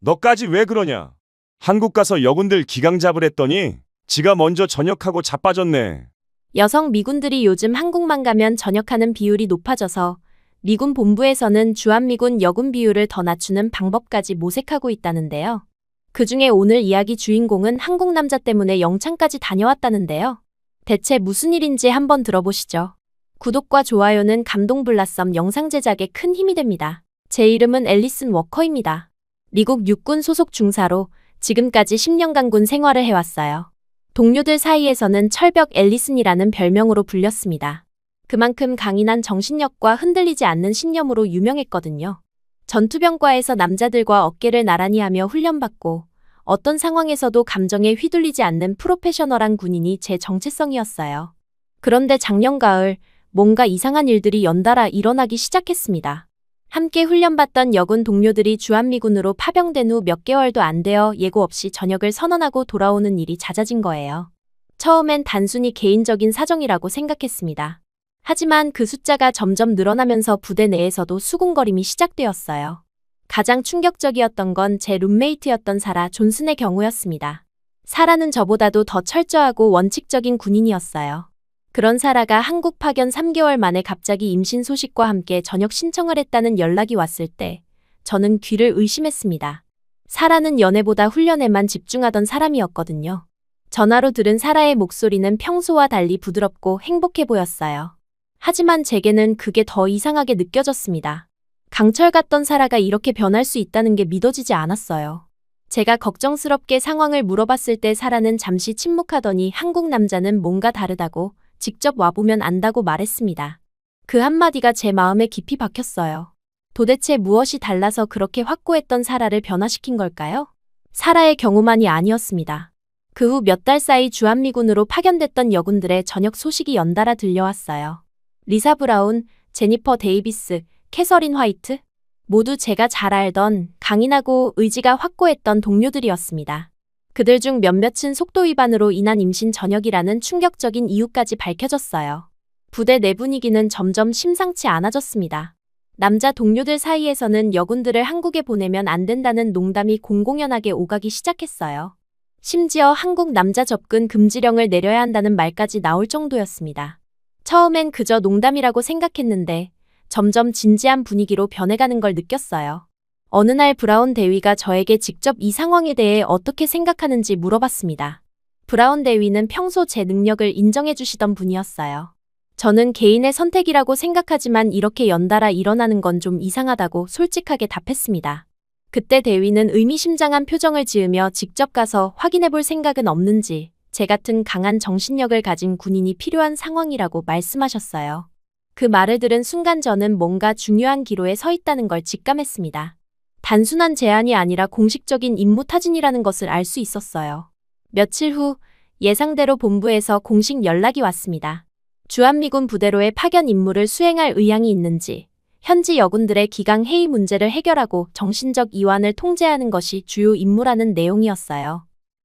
너까지 왜 그러냐? 한국 가서 여군들 기강 잡으랬더니 지가 먼저 전역하고 자빠졌네. 여성 미군들이 요즘 한국만 가면 전역하는 비율이 높아져서 미군 본부에서는 주한미군 여군 비율을 더 낮추는 방법까지 모색하고 있다는데요. 그중에 오늘 이야기 주인공은 한국 남자 때문에 영창까지 다녀왔다는데요. 대체 무슨 일인지 한번 들어보시죠. 구독과 좋아요는 감동블라썸 영상 제작에 큰 힘이 됩니다. 제 이름은 앨리슨 워커입니다. 미국 육군 소속 중사로 지금까지 10년간 군 생활을 해왔어요. 동료들 사이에서는 철벽 앨리슨이라는 별명으로 불렸습니다. 그만큼 강인한 정신력과 흔들리지 않는 신념으로 유명했거든요. 전투병과에서 남자들과 어깨를 나란히 하며 훈련받고 어떤 상황에서도 감정에 휘둘리지 않는 프로페셔널한 군인이 제 정체성이었어요. 그런데 작년 가을 뭔가 이상한 일들이 연달아 일어나기 시작했습니다. 함께 훈련받던 여군 동료들이 주한미군으로 파병된 후 몇 개월도 안 되어 예고 없이 전역을 선언하고 돌아오는 일이 잦아진 거예요. 처음엔 단순히 개인적인 사정이라고 생각했습니다. 하지만 그 숫자가 점점 늘어나면서 부대 내에서도 수군거림이 시작되었어요. 가장 충격적이었던 건 제 룸메이트였던 사라 존슨의 경우였습니다. 사라는 저보다도 더 철저하고 원칙적인 군인이었어요. 그런 사라가 한국 파견 3개월 만에 갑자기 임신 소식과 함께 전역 신청을 했다는 연락이 왔을 때 저는 귀를 의심했습니다. 사라는 연애보다 훈련에만 집중하던 사람이었거든요. 전화로 들은 사라의 목소리는 평소와 달리 부드럽고 행복해 보였어요. 하지만 제게는 그게 더 이상하게 느껴졌습니다. 강철 같던 사라가 이렇게 변할 수 있다는 게 믿어지지 않았어요. 제가 걱정스럽게 상황을 물어봤을 때 사라는 잠시 침묵하더니 한국 남자는 뭔가 다르다고 직접 와보면 안다고 말했습니다. 그 한마디가 제 마음에 깊이 박혔어요. 도대체 무엇이 달라서 그렇게 확고했던 사라를 변화시킨 걸까요? 사라의 경우만이 아니었습니다. 그 후 몇 달 사이 주한미군으로 파견됐던 여군들의 전역 소식이 연달아 들려왔어요. 리사 브라운, 제니퍼 데이비스, 캐서린 화이트? 모두 제가 잘 알던 강인하고 의지가 확고했던 동료들이었습니다. 그들 중 몇몇은 속도 위반으로 인한 임신 전역이라는 충격적인 이유까지 밝혀졌어요. 부대 내 분위기는 점점 심상치 않아졌습니다. 남자 동료들 사이에서는 여군들을 한국에 보내면 안 된다는 농담이 공공연하게 오가기 시작했어요. 심지어 한국 남자 접근 금지령을 내려야 한다는 말까지 나올 정도였습니다. 처음엔 그저 농담이라고 생각했는데 점점 진지한 분위기로 변해가는 걸 느꼈어요. 어느 날 브라운 대위가 저에게 직접 이 상황에 대해 어떻게 생각하는지 물어봤습니다. 브라운 대위는 평소 제 능력을 인정해 주시던 분이었어요. 저는 개인의 선택이라고 생각하지만 이렇게 연달아 일어나는 건 좀 이상하다고 솔직하게 답했습니다. 그때 대위는 의미심장한 표정을 지으며 직접 가서 확인해 볼 생각은 없는지 제 같은 강한 정신력을 가진 군인이 필요한 상황이라고 말씀하셨어요. 그 말을 들은 순간 저는 뭔가 중요한 기로에 서 있다는 걸 직감했습니다. 단순한 제안이 아니라 공식적인 임무 타진이라는 것을 알 수 있었어요. 며칠 후 예상대로 본부에서 공식 연락이 왔습니다. 주한미군 부대로의 파견 임무를 수행할 의향이 있는지, 현지 여군들의 기강 해이 문제를 해결하고 정신적 이완을 통제하는 것이 주요 임무라는 내용이었어요.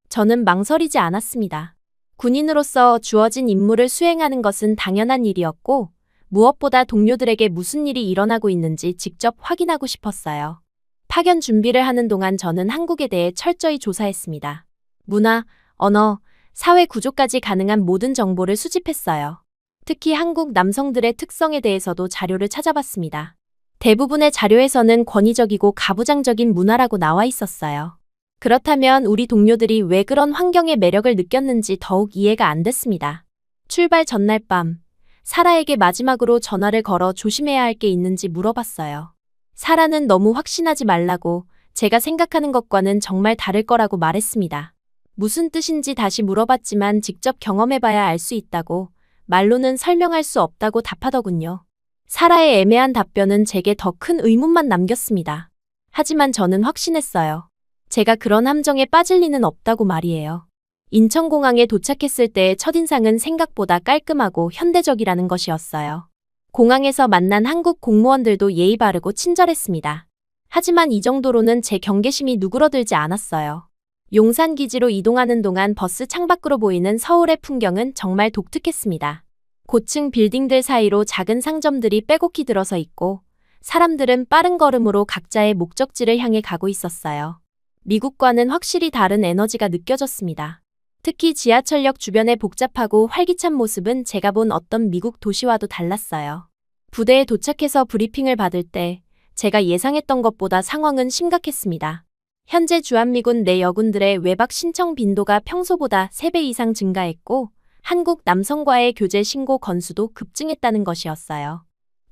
저는 망설이지 않았습니다. 군인으로서 주어진 임무를 수행하는 것은 당연한 일이었고, 무엇보다 동료들에게 무슨 일이 일어나고 있는지 직접 확인하고 싶었어요. 파견 준비를 하는 동안 저는 한국에 대해 철저히 조사했습니다. 문화, 언어, 사회 구조까지 가능한 모든 정보를 수집했어요. 특히 한국 남성들의 특성에 대해서도 자료를 찾아봤습니다. 대부분의 자료에서는 권위적이고 가부장적인 문화라고 나와 있었어요. 그렇다면 우리 동료들이 왜 그런 환경의 매력을 느꼈는지 더욱 이해가 안 됐습니다. 출발 전날 밤, 사라에게 마지막으로 전화를 걸어 조심해야 할 게 있는지 물어봤어요. 사라는 너무 확신하지 말라고, 제가 생각하는 것과는 정말 다를 거라고 말했습니다. 무슨 뜻인지 다시 물어봤지만 직접 경험해봐야 알 수 있다고, 말로는 설명할 수 없다고 답하더군요. 사라의 애매한 답변은 제게 더 큰 의문만 남겼습니다. 하지만 저는 확신했어요. 제가 그런 함정에 빠질 리는 없다고 말이에요. 인천공항에 도착했을 때의 첫인상은 생각보다 깔끔하고 현대적이라는 것이었어요. 공항에서 만난 한국 공무원들도 예의 바르고 친절했습니다. 하지만 이 정도로는 제 경계심이 누그러들지 않았어요. 용산기지로 이동하는 동안 버스 창밖으로 보이는 서울의 풍경은 정말 독특했습니다. 고층 빌딩들 사이로 작은 상점들이 빼곡히 들어서 있고 사람들은 빠른 걸음으로 각자의 목적지를 향해 가고 있었어요. 미국과는 확실히 다른 에너지가 느껴졌습니다. 특히 지하철역 주변의 복잡하고 활기찬 모습은 제가 본 어떤 미국 도시와도 달랐어요. 부대에 도착해서 브리핑을 받을 때 제가 예상했던 것보다 상황은 심각했습니다. 현재 주한미군 내 여군들의 외박 신청 빈도가 평소보다 3배 이상 증가했고 한국 남성과의 교제 신고 건수도 급증했다는 것이었어요.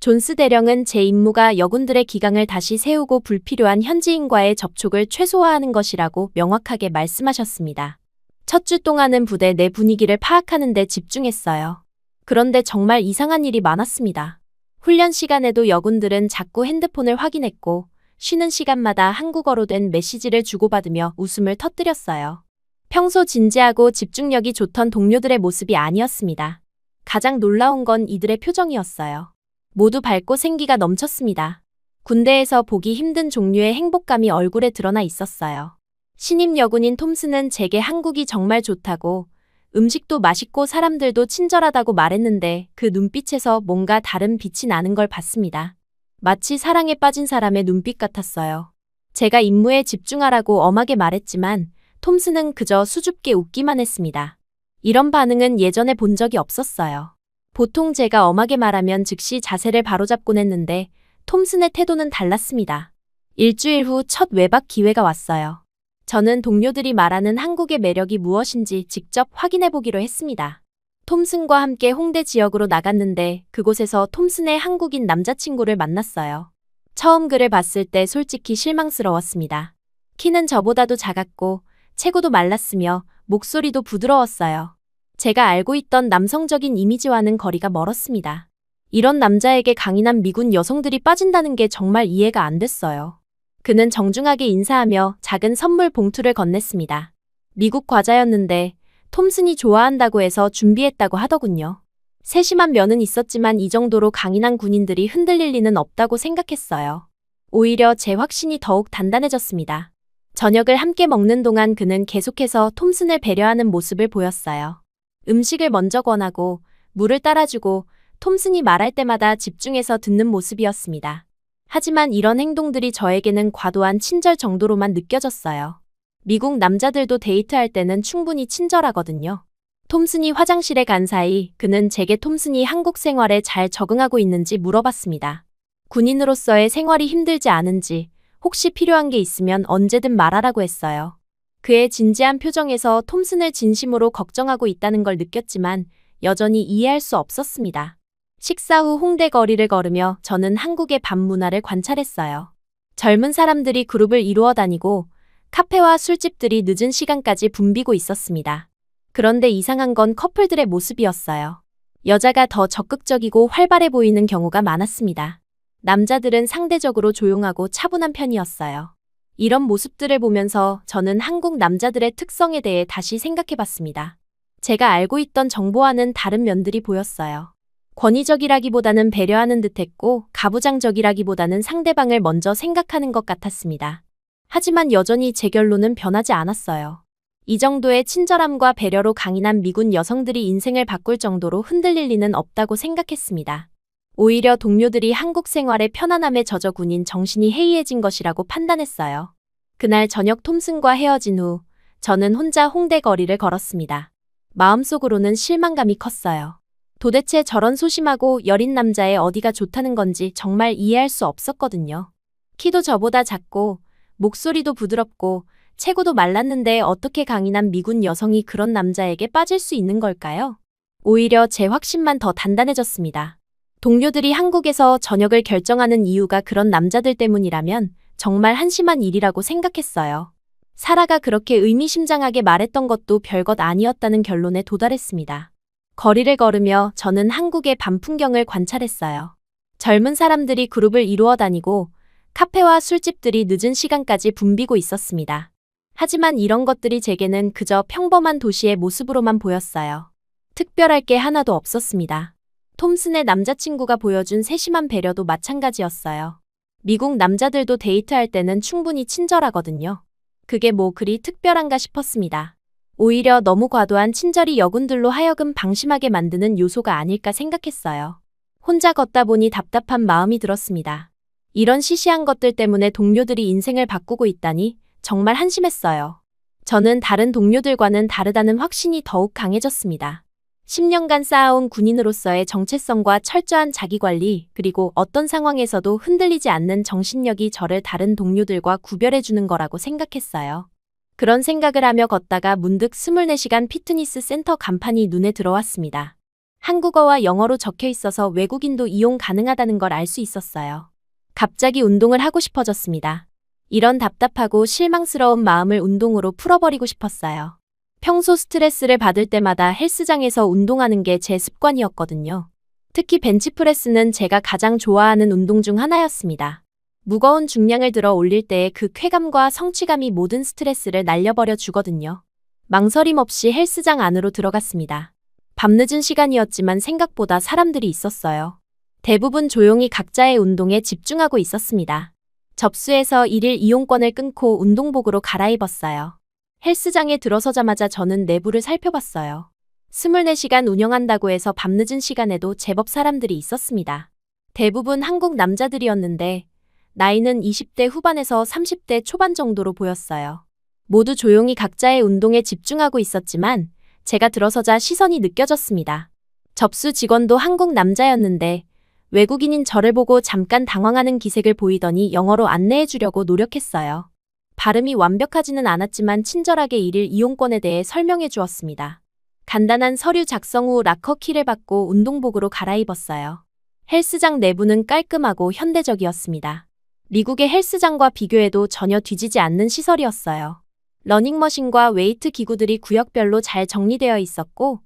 존스 대령은 제 임무가 여군들의 기강을 다시 세우고 불필요한 현지인과의 접촉을 최소화하는 것이라고 명확하게 말씀하셨습니다. 첫 주 동안은 부대 내 분위기를 파악하는 데 집중했어요. 그런데 정말 이상한 일이 많았습니다. 훈련 시간에도 여군들은 자꾸 핸드폰을 확인했고 쉬는 시간마다 한국어로 된 메시지를 주고받으며 웃음을 터뜨렸어요. 평소 진지하고 집중력이 좋던 동료들의 모습이 아니었습니다. 가장 놀라운 건 이들의 표정이었어요. 모두 밝고 생기가 넘쳤습니다. 군대에서 보기 힘든 종류의 행복감이 얼굴에 드러나 있었어요. 신임 여군인 톰슨은 제게 한국이 정말 좋다고 음식도 맛있고 사람들도 친절하다고 말했는데 그 눈빛에서 뭔가 다른 빛이 나는 걸 봤습니다. 마치 사랑에 빠진 사람의 눈빛 같았어요. 제가 임무에 집중하라고 엄하게 말했지만 톰슨은 그저 수줍게 웃기만 했습니다. 이런 반응은 예전에 본 적이 없었어요. 보통 제가 엄하게 말하면 즉시 자세를 바로잡곤 했는데 톰슨의 태도는 달랐습니다. 일주일 후 첫 외박 기회가 왔어요. 저는 동료들이 말하는 한국의 매력이 무엇인지 직접 확인해보기로 했습니다. 톰슨과 함께 홍대 지역으로 나갔는데 그곳에서 톰슨의 한국인 남자친구를 만났어요. 처음 그를 봤을 때 솔직히 실망스러웠습니다. 키는 저보다도 작았고 체구도 말랐으며 목소리도 부드러웠어요. 제가 알고 있던 남성적인 이미지와는 거리가 멀었습니다. 이런 남자에게 강인한 미군 여성들이 빠진다는 게 정말 이해가 안 됐어요. 그는 정중하게 인사하며 작은 선물 봉투를 건넸습니다. 미국 과자였는데 톰슨이 좋아한다고 해서 준비했다고 하더군요. 세심한 면은 있었지만 이 정도로 강인한 군인들이 흔들릴 리는 없다고 생각했어요. 오히려 제 확신이 더욱 단단해졌습니다. 저녁을 함께 먹는 동안 그는 계속해서 톰슨을 배려하는 모습을 보였어요. 음식을 먼저 권하고 물을 따라주고 톰슨이 말할 때마다 집중해서 듣는 모습이었습니다. 하지만 이런 행동들이 저에게는 과도한 친절 정도로만 느껴졌어요. 미국 남자들도 데이트할 때는 충분히 친절하거든요. 톰슨이 화장실에 간 사이 그는 제게 톰슨이 한국 생활에 잘 적응하고 있는지 물어봤습니다. 군인으로서의 생활이 힘들지 않은지, 혹시 필요한 게 있으면 언제든 말하라고 했어요. 그의 진지한 표정에서 톰슨을 진심으로 걱정하고 있다는 걸 느꼈지만 여전히 이해할 수 없었습니다. 식사 후 홍대 거리를 걸으며 저는 한국의 밤 문화를 관찰했어요. 젊은 사람들이 그룹을 이루어 다니고 카페와 술집들이 늦은 시간까지 붐비고 있었습니다. 그런데 이상한 건 커플들의 모습이었어요. 여자가 더 적극적이고 활발해 보이는 경우가 많았습니다. 남자들은 상대적으로 조용하고 차분한 편이었어요. 이런 모습들을 보면서 저는 한국 남자들의 특성에 대해 다시 생각해봤습니다. 제가 알고 있던 정보와는 다른 면들이 보였어요. 권위적이라기보다는 배려하는 듯했고 가부장적이라기보다는 상대방을 먼저 생각하는 것 같았습니다. 하지만 여전히 제 결론은 변하지 않았어요. 이 정도의 친절함과 배려로 강인한 미군 여성들이 인생을 바꿀 정도로 흔들릴 리는 없다고 생각했습니다. 오히려 동료들이 한국 생활의 편안함에 젖어 군인 정신이 해이해진 것이라고 판단했어요. 그날 저녁 톰슨과 헤어진 후 저는 혼자 홍대 거리를 걸었습니다. 마음속으로는 실망감이 컸어요. 도대체 저런 소심하고 여린 남자의 어디가 좋다는 건지 정말 이해할 수 없었거든요. 키도 저보다 작고 목소리도 부드럽고 체구도 말랐는데 어떻게 강인한 미군 여성이 그런 남자에게 빠질 수 있는 걸까요? 오히려 제 확신만 더 단단해졌습니다. 동료들이 한국에서 전역을 결정하는 이유가 그런 남자들 때문이라면 정말 한심한 일이라고 생각했어요. 사라가 그렇게 의미심장하게 말했던 것도 별것 아니었다는 결론에 도달했습니다. 거리를 걸으며 저는 한국의 밤 풍경을 관찰했어요. 젊은 사람들이 그룹을 이루어 다니고 카페와 술집들이 늦은 시간까지 붐비고 있었습니다. 하지만 이런 것들이 제게는 그저 평범한 도시의 모습으로만 보였어요. 특별할 게 하나도 없었습니다. 톰슨의 남자친구가 보여준 세심한 배려도 마찬가지였어요. 미국 남자들도 데이트할 때는 충분히 친절하거든요. 그게 뭐 그리 특별한가 싶었습니다. 오히려 너무 과도한 친절이 여군들로 하여금 방심하게 만드는 요소가 아닐까 생각했어요. 혼자 걷다 보니 답답한 마음이 들었습니다. 이런 시시한 것들 때문에 동료들이 인생을 바꾸고 있다니 정말 한심했어요. 저는 다른 동료들과는 다르다는 확신이 더욱 강해졌습니다. 10년간 쌓아온 군인으로서의 정체성과 철저한 자기관리, 그리고 어떤 상황에서도 흔들리지 않는 정신력이 저를 다른 동료들과 구별해주는 거라고 생각했어요. 그런 생각을 하며 걷다가 문득 24시간 피트니스 센터 간판이 눈에 들어왔습니다. 한국어와 영어로 적혀 있어서 외국인도 이용 가능하다는 걸 알 수 있었어요. 갑자기 운동을 하고 싶어졌습니다. 이런 답답하고 실망스러운 마음을 운동으로 풀어버리고 싶었어요. 평소 스트레스를 받을 때마다 헬스장에서 운동하는 게 제 습관이었거든요. 특히 벤치프레스는 제가 가장 좋아하는 운동 중 하나였습니다. 무거운 중량을 들어 올릴 때의 그 쾌감과 성취감이 모든 스트레스를 날려버려 주거든요. 망설임 없이 헬스장 안으로 들어갔습니다. 밤늦은 시간이었지만 생각보다 사람들이 있었어요. 대부분 조용히 각자의 운동에 집중하고 있었습니다. 접수해서 일일 이용권을 끊고 운동복으로 갈아입었어요. 헬스장에 들어서자마자 저는 내부를 살펴봤어요. 24시간 운영한다고 해서 밤늦은 시간에도 제법 사람들이 있었습니다. 대부분 한국 남자들이었는데 나이는 20대 후반에서 30대 초반 정도로 보였어요. 모두 조용히 각자의 운동에 집중하고 있었지만 제가 들어서자 시선이 느껴졌습니다. 접수 직원도 한국 남자였는데 외국인인 저를 보고 잠깐 당황하는 기색을 보이더니 영어로 안내해 주려고 노력했어요. 발음이 완벽하지는 않았지만 친절하게 일일 이용권에 대해 설명해 주었습니다. 간단한 서류 작성 후 락커 키를 받고 운동복으로 갈아입었어요. 헬스장 내부는 깔끔하고 현대적이었습니다. 미국의 헬스장과 비교해도 전혀 뒤지지 않는 시설이었어요. 러닝머신과 웨이트 기구들이 구역별로 잘 정리되어 있었고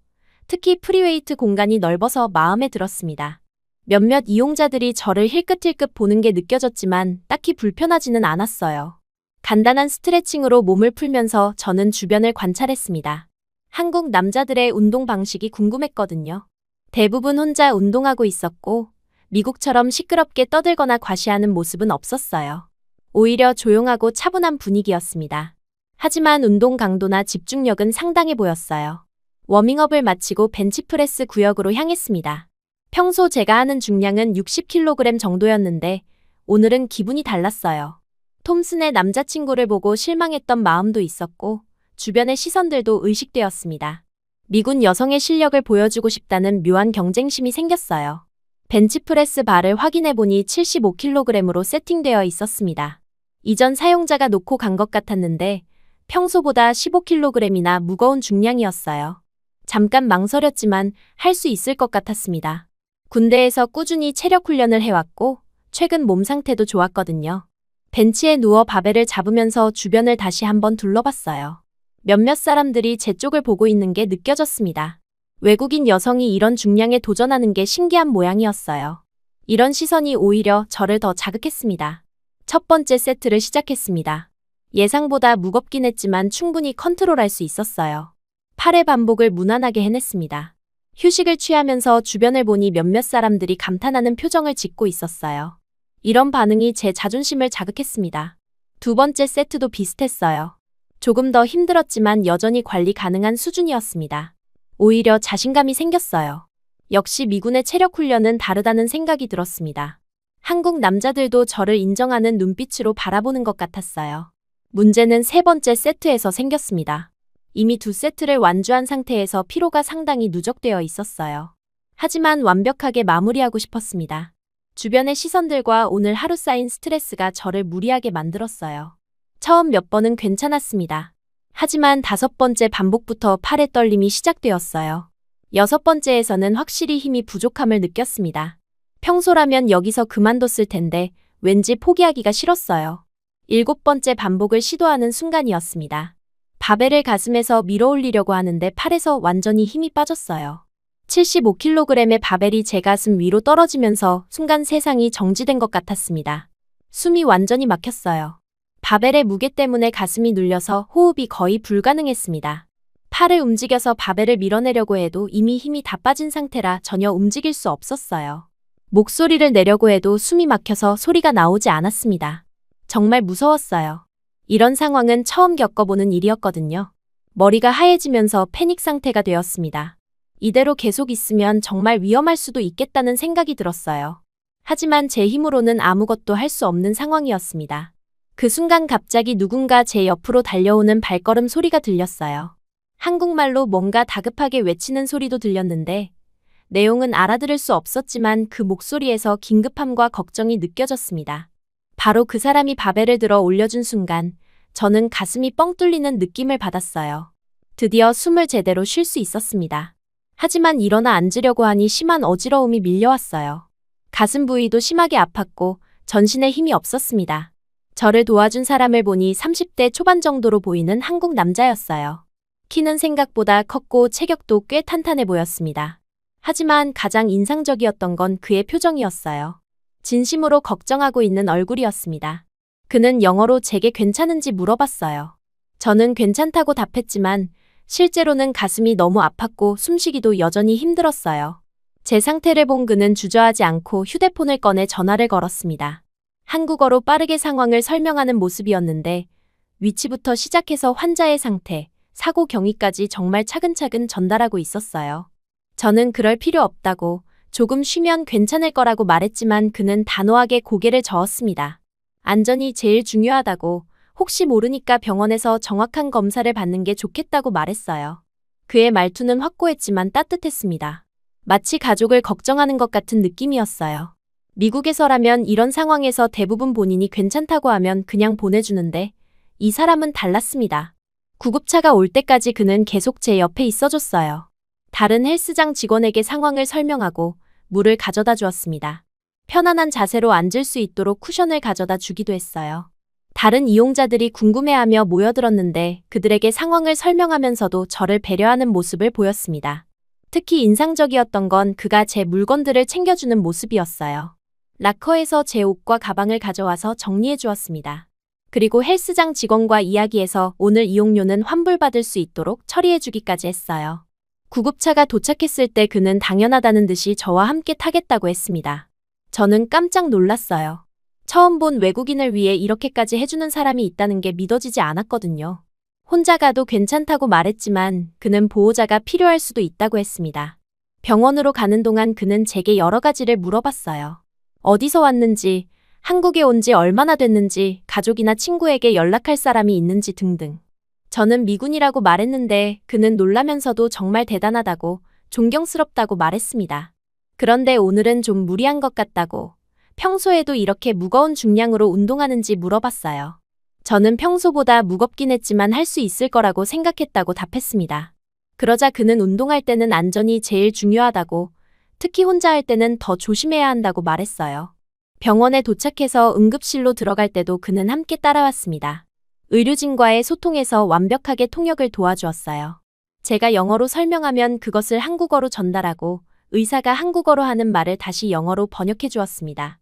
특히 프리웨이트 공간이 넓어서 마음에 들었습니다. 몇몇 이용자들이 저를 힐끗힐끗 보는 게 느껴졌지만 딱히 불편하지는 않았어요. 간단한 스트레칭으로 몸을 풀면서 저는 주변을 관찰했습니다. 한국 남자들의 운동 방식이 궁금했거든요. 대부분 혼자 운동하고 있었고 미국처럼 시끄럽게 떠들거나 과시하는 모습은 없었어요. 오히려 조용하고 차분한 분위기였습니다. 하지만 운동 강도나 집중력은 상당해 보였어요. 워밍업을 마치고 벤치프레스 구역으로 향했습니다. 평소 제가 하는 중량은 60kg 정도였는데 오늘은 기분이 달랐어요. 톰슨의 남자친구를 보고 실망했던 마음도 있었고 주변의 시선들도 의식되었습니다. 미군 여성의 실력을 보여주고 싶다는 묘한 경쟁심이 생겼어요. 벤치프레스 바를 확인해보니 75kg으로 세팅되어 있었습니다. 이전 사용자가 놓고 간 것 같았는데 평소보다 15kg이나 무거운 중량이었어요. 잠깐 망설였지만 할 수 있을 것 같았습니다. 군대에서 꾸준히 체력 훈련을 해왔고 최근 몸 상태도 좋았거든요. 벤치에 누워 바벨을 잡으면서 주변을 다시 한번 둘러봤어요. 몇몇 사람들이 제 쪽을 보고 있는 게 느껴졌습니다. 외국인 여성이 이런 중량에 도전하는 게 신기한 모양이었어요. 이런 시선이 오히려 저를 더 자극했습니다. 첫 번째 세트를 시작했습니다. 예상보다 무겁긴 했지만 충분히 컨트롤할 수 있었어요. 8회 반복을 무난하게 해냈습니다. 휴식을 취하면서 주변을 보니 몇몇 사람들이 감탄하는 표정을 짓고 있었어요. 이런 반응이 제 자존심을 자극했습니다. 두 번째 세트도 비슷했어요. 조금 더 힘들었지만 여전히 관리 가능한 수준이었습니다. 오히려 자신감이 생겼어요. 역시 미군의 체력 훈련은 다르다는 생각이 들었습니다. 한국 남자들도 저를 인정하는 눈빛으로 바라보는 것 같았어요. 문제는 세 번째 세트에서 생겼습니다. 이미 두 세트를 완주한 상태에서 피로가 상당히 누적되어 있었어요. 하지만 완벽하게 마무리하고 싶었습니다. 주변의 시선들과 오늘 하루 쌓인 스트레스가 저를 무리하게 만들었어요. 처음 몇 번은 괜찮았습니다. 하지만 다섯 번째 반복부터 팔의 떨림이 시작되었어요. 여섯 번째에서는 확실히 힘이 부족함을 느꼈습니다. 평소라면 여기서 그만뒀을 텐데 왠지 포기하기가 싫었어요. 일곱 번째 반복을 시도하는 순간이었습니다. 바벨을 가슴에서 밀어올리려고 하는데 팔에서 완전히 힘이 빠졌어요. 75kg의 바벨이 제 가슴 위로 떨어지면서 순간 세상이 정지된 것 같았습니다. 숨이 완전히 막혔어요. 바벨의 무게 때문에 가슴이 눌려서 호흡이 거의 불가능했습니다. 팔을 움직여서 바벨을 밀어내려고 해도 이미 힘이 다 빠진 상태라 전혀 움직일 수 없었어요. 목소리를 내려고 해도 숨이 막혀서 소리가 나오지 않았습니다. 정말 무서웠어요. 이런 상황은 처음 겪어보는 일이었거든요. 머리가 하얘지면서 패닉 상태가 되었습니다. 이대로 계속 있으면 정말 위험할 수도 있겠다는 생각이 들었어요. 하지만 제 힘으로는 아무것도 할 수 없는 상황이었습니다. 그 순간 갑자기 누군가 제 옆으로 달려오는 발걸음 소리가 들렸어요. 한국말로 뭔가 다급하게 외치는 소리도 들렸는데 내용은 알아들을 수 없었지만 그 목소리에서 긴급함과 걱정이 느껴졌습니다. 바로 그 사람이 바벨을 들어 올려준 순간 저는 가슴이 뻥 뚫리는 느낌을 받았어요. 드디어 숨을 제대로 쉴 수 있었습니다. 하지만 일어나 앉으려고 하니 심한 어지러움이 밀려왔어요. 가슴 부위도 심하게 아팠고 전신에 힘이 없었습니다. 저를 도와준 사람을 보니 30대 초반 정도로 보이는 한국 남자였어요. 키는 생각보다 컸고 체격도 꽤 탄탄해 보였습니다. 하지만 가장 인상적이었던 건 그의 표정이었어요. 진심으로 걱정하고 있는 얼굴이었습니다. 그는 영어로 제게 괜찮은지 물어봤어요. 저는 괜찮다고 답했지만 실제로는 가슴이 너무 아팠고 숨쉬기도 여전히 힘들었어요. 제 상태를 본 그는 주저하지 않고 휴대폰을 꺼내 전화를 걸었습니다. 한국어로 빠르게 상황을 설명하는 모습이었는데 위치부터 시작해서 환자의 상태, 사고 경위까지 정말 차근차근 전달하고 있었어요. 저는 그럴 필요 없다고 조금 쉬면 괜찮을 거라고 말했지만 그는 단호하게 고개를 저었습니다. 안전이 제일 중요하다고 혹시 모르니까 병원에서 정확한 검사를 받는 게 좋겠다고 말했어요. 그의 말투는 확고했지만 따뜻했습니다. 마치 가족을 걱정하는 것 같은 느낌이었어요. 미국에서라면 이런 상황에서 대부분 본인이 괜찮다고 하면 그냥 보내주는데 이 사람은 달랐습니다. 구급차가 올 때까지 그는 계속 제 옆에 있어줬어요. 다른 헬스장 직원에게 상황을 설명하고 물을 가져다 주었습니다. 편안한 자세로 앉을 수 있도록 쿠션을 가져다 주기도 했어요. 다른 이용자들이 궁금해하며 모여들었는데 그들에게 상황을 설명하면서도 저를 배려하는 모습을 보였습니다. 특히 인상적이었던 건 그가 제 물건들을 챙겨주는 모습이었어요. 락커에서 제 옷과 가방을 가져와서 정리해 주었습니다. 그리고 헬스장 직원과 이야기해서 오늘 이용료는 환불받을 수 있도록 처리해 주기까지 했어요. 구급차가 도착했을 때 그는 당연하다는 듯이 저와 함께 타겠다고 했습니다. 저는 깜짝 놀랐어요. 처음 본 외국인을 위해 이렇게까지 해주는 사람이 있다는 게 믿어지지 않았거든요. 혼자 가도 괜찮다고 말했지만 그는 보호자가 필요할 수도 있다고 했습니다. 병원으로 가는 동안 그는 제게 여러 가지를 물어봤어요. 어디서 왔는지, 한국에 온 지 얼마나 됐는지, 가족이나 친구에게 연락할 사람이 있는지 등등. 저는 미군이라고 말했는데 그는 놀라면서도 정말 대단하다고, 존경스럽다고 말했습니다. 그런데 오늘은 좀 무리한 것 같다고, 평소에도 이렇게 무거운 중량으로 운동하는지 물어봤어요. 저는 평소보다 무겁긴 했지만 할 수 있을 거라고 생각했다고 답했습니다. 그러자 그는 운동할 때는 안전이 제일 중요하다고, 특히 혼자 할 때는 더 조심해야 한다고 말했어요. 병원에 도착해서 응급실로 들어갈 때도 그는 함께 따라왔습니다. 의료진과의 소통에서 완벽하게 통역을 도와주었어요. 제가 영어로 설명하면 그것을 한국어로 전달하고 의사가 한국어로 하는 말을 다시 영어로 번역해 주었습니다.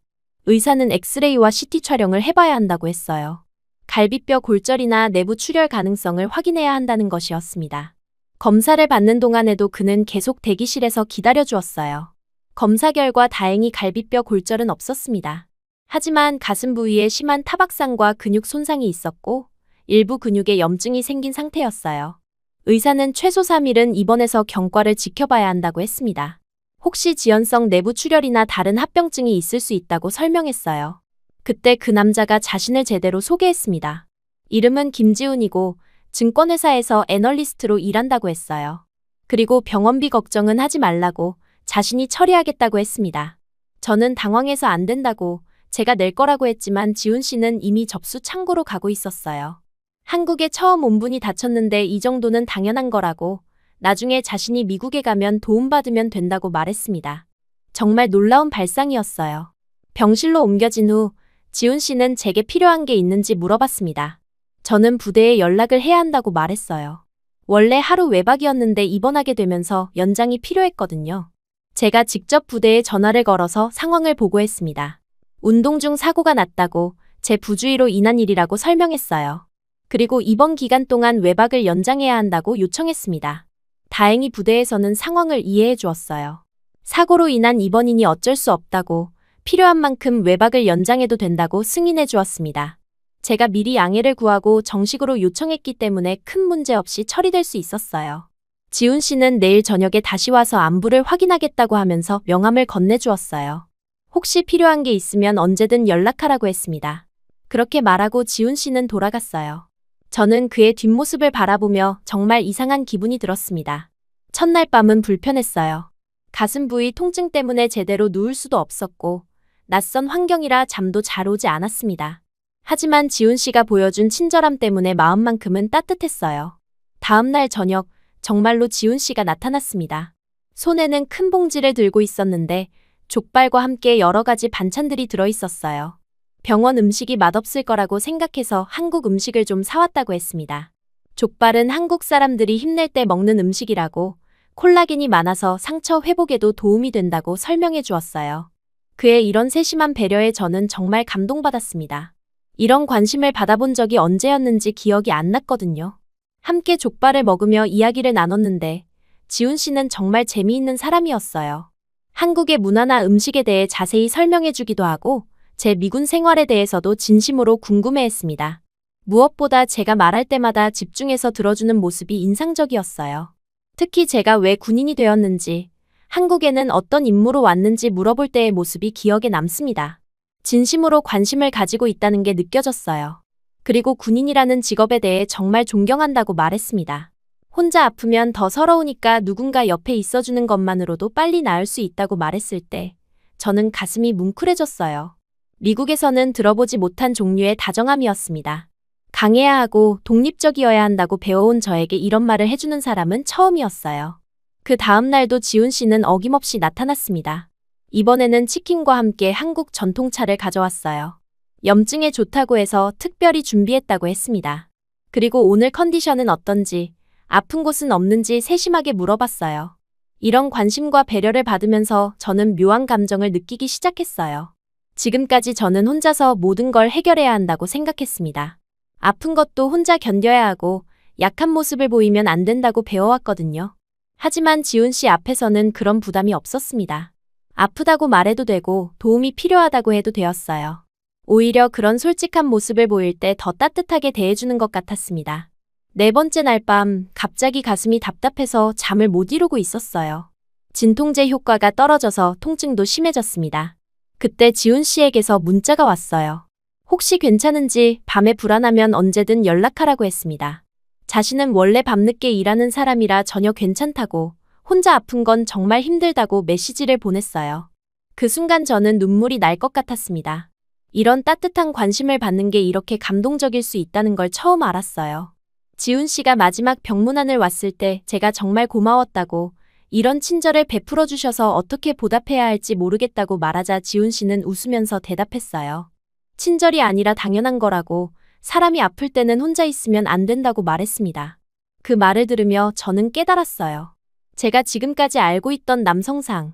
의사는 엑스레이와 CT 촬영을 해봐야 한다고 했어요. 갈비뼈 골절이나 내부 출혈 가능성을 확인해야 한다는 것이었습니다. 검사를 받는 동안에도 그는 계속 대기실에서 기다려 주었어요. 검사 결과 다행히 갈비뼈 골절은 없었습니다. 하지만 가슴 부위에 심한 타박상과 근육 손상이 있었고 일부 근육에 염증이 생긴 상태였어요. 의사는 최소 3일은 입원해서 경과를 지켜봐야 한다고 했습니다. 혹시 지연성 내부 출혈이나 다른 합병증이 있을 수 있다고 설명했어요. 그때 그 남자가 자신을 제대로 소개했습니다. 이름은 김지훈이고 증권회사에서 애널리스트로 일한다고 했어요. 그리고 병원비 걱정은 하지 말라고 자신이 처리하겠다고 했습니다. 저는 당황해서 안 된다고 제가 낼 거라고 했지만 지훈 씨는 이미 접수 창구로 가고 있었어요. 한국에 처음 온 분이 다쳤는데 이 정도는 당연한 거라고 나중에 자신이 미국에 가면 도움받으면 된다고 말했습니다. 정말 놀라운 발상이었어요. 병실로 옮겨진 후 지훈 씨는 제게 필요한 게 있는지 물어봤습니다. 저는 부대에 연락을 해야 한다고 말했어요. 원래 하루 외박이었는데 입원하게 되면서 연장이 필요했거든요. 제가 직접 부대에 전화를 걸어서 상황을 보고했습니다. 운동 중 사고가 났다고 제 부주의로 인한 일이라고 설명했어요. 그리고 입원 기간 동안 외박을 연장해야 한다고 요청했습니다. 다행히 부대에서는 상황을 이해해 주었어요. 사고로 인한 입원이니 어쩔 수 없다고 필요한 만큼 외박을 연장해도 된다고 승인해 주었습니다. 제가 미리 양해를 구하고 정식으로 요청했기 때문에 큰 문제 없이 처리될 수 있었어요. 지훈 씨는 내일 저녁에 다시 와서 안부를 확인하겠다고 하면서 명함을 건네주었어요. 혹시 필요한 게 있으면 언제든 연락하라고 했습니다. 그렇게 말하고 지훈 씨는 돌아갔어요. 저는 그의 뒷모습을 바라보며 정말 이상한 기분이 들었습니다. 첫날 밤은 불편했어요. 가슴 부위 통증 때문에 제대로 누울 수도 없었고, 낯선 환경이라 잠도 잘 오지 않았습니다. 하지만 지훈 씨가 보여준 친절함 때문에 마음만큼은 따뜻했어요. 다음날 저녁, 정말로 지훈 씨가 나타났습니다. 손에는 큰 봉지를 들고 있었는데 족발과 함께 여러 가지 반찬들이 들어있었어요. 병원 음식이 맛없을 거라고 생각해서 한국 음식을 좀 사왔다고 했습니다. 족발은 한국 사람들이 힘낼 때 먹는 음식이라고, 콜라겐이 많아서 상처 회복에도 도움이 된다고 설명해 주었어요. 그의 이런 세심한 배려에 저는 정말 감동받았습니다. 이런 관심을 받아본 적이 언제였는지 기억이 안 났거든요. 함께 족발을 먹으며 이야기를 나눴는데 지훈 씨는 정말 재미있는 사람이었어요. 한국의 문화나 음식에 대해 자세히 설명해 주기도 하고 제 미군 생활에 대해서도 진심으로 궁금해했습니다. 무엇보다 제가 말할 때마다 집중해서 들어주는 모습이 인상적이었어요. 특히 제가 왜 군인이 되었는지, 한국에는 어떤 임무로 왔는지 물어볼 때의 모습이 기억에 남습니다. 진심으로 관심을 가지고 있다는 게 느껴졌어요. 그리고 군인이라는 직업에 대해 정말 존경한다고 말했습니다. 혼자 아프면 더 서러우니까 누군가 옆에 있어주는 것만으로도 빨리 나을 수 있다고 말했을 때 저는 가슴이 뭉클해졌어요. 미국에서는 들어보지 못한 종류의 다정함이었습니다. 강해야 하고 독립적이어야 한다고 배워온 저에게 이런 말을 해주는 사람은 처음이었어요. 그 다음 날도 지훈 씨는 어김없이 나타났습니다. 이번에는 치킨과 함께 한국 전통차를 가져왔어요. 염증에 좋다고 해서 특별히 준비했다고 했습니다. 그리고 오늘 컨디션은 어떤지, 아픈 곳은 없는지 세심하게 물어봤어요. 이런 관심과 배려를 받으면서 저는 묘한 감정을 느끼기 시작했어요. 지금까지 저는 혼자서 모든 걸 해결해야 한다고 생각했습니다. 아픈 것도 혼자 견뎌야 하고 약한 모습을 보이면 안 된다고 배워왔거든요. 하지만 지훈 씨 앞에서는 그런 부담이 없었습니다. 아프다고 말해도 되고 도움이 필요하다고 해도 되었어요. 오히려 그런 솔직한 모습을 보일 때 더 따뜻하게 대해주는 것 같았습니다. 네 번째 날 밤, 갑자기 가슴이 답답해서 잠을 못 이루고 있었어요. 진통제 효과가 떨어져서 통증도 심해졌습니다. 그때 지훈 씨에게서 문자가 왔어요. 혹시 괜찮은지, 밤에 불안하면 언제든 연락하라고 했습니다. 자신은 원래 밤늦게 일하는 사람이라 전혀 괜찮다고, 혼자 아픈 건 정말 힘들다고 메시지를 보냈어요. 그 순간 저는 눈물이 날 것 같았습니다. 이런 따뜻한 관심을 받는 게 이렇게 감동적일 수 있다는 걸 처음 알았어요. 지훈 씨가 마지막 병문안을 왔을 때 제가 정말 고마웠다고, 이런 친절을 베풀어 주셔서 어떻게 보답해야 할지 모르겠다고 말하자 지훈 씨는 웃으면서 대답했어요. 친절이 아니라 당연한 거라고, 사람이 아플 때는 혼자 있으면 안 된다고 말했습니다. 그 말을 들으며 저는 깨달았어요. 제가 지금까지 알고 있던 남성상,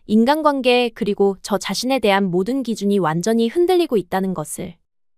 인간관계 그리고 저 자신에 대한 모든 기준이 완전히 흔들리고 있다는 것을.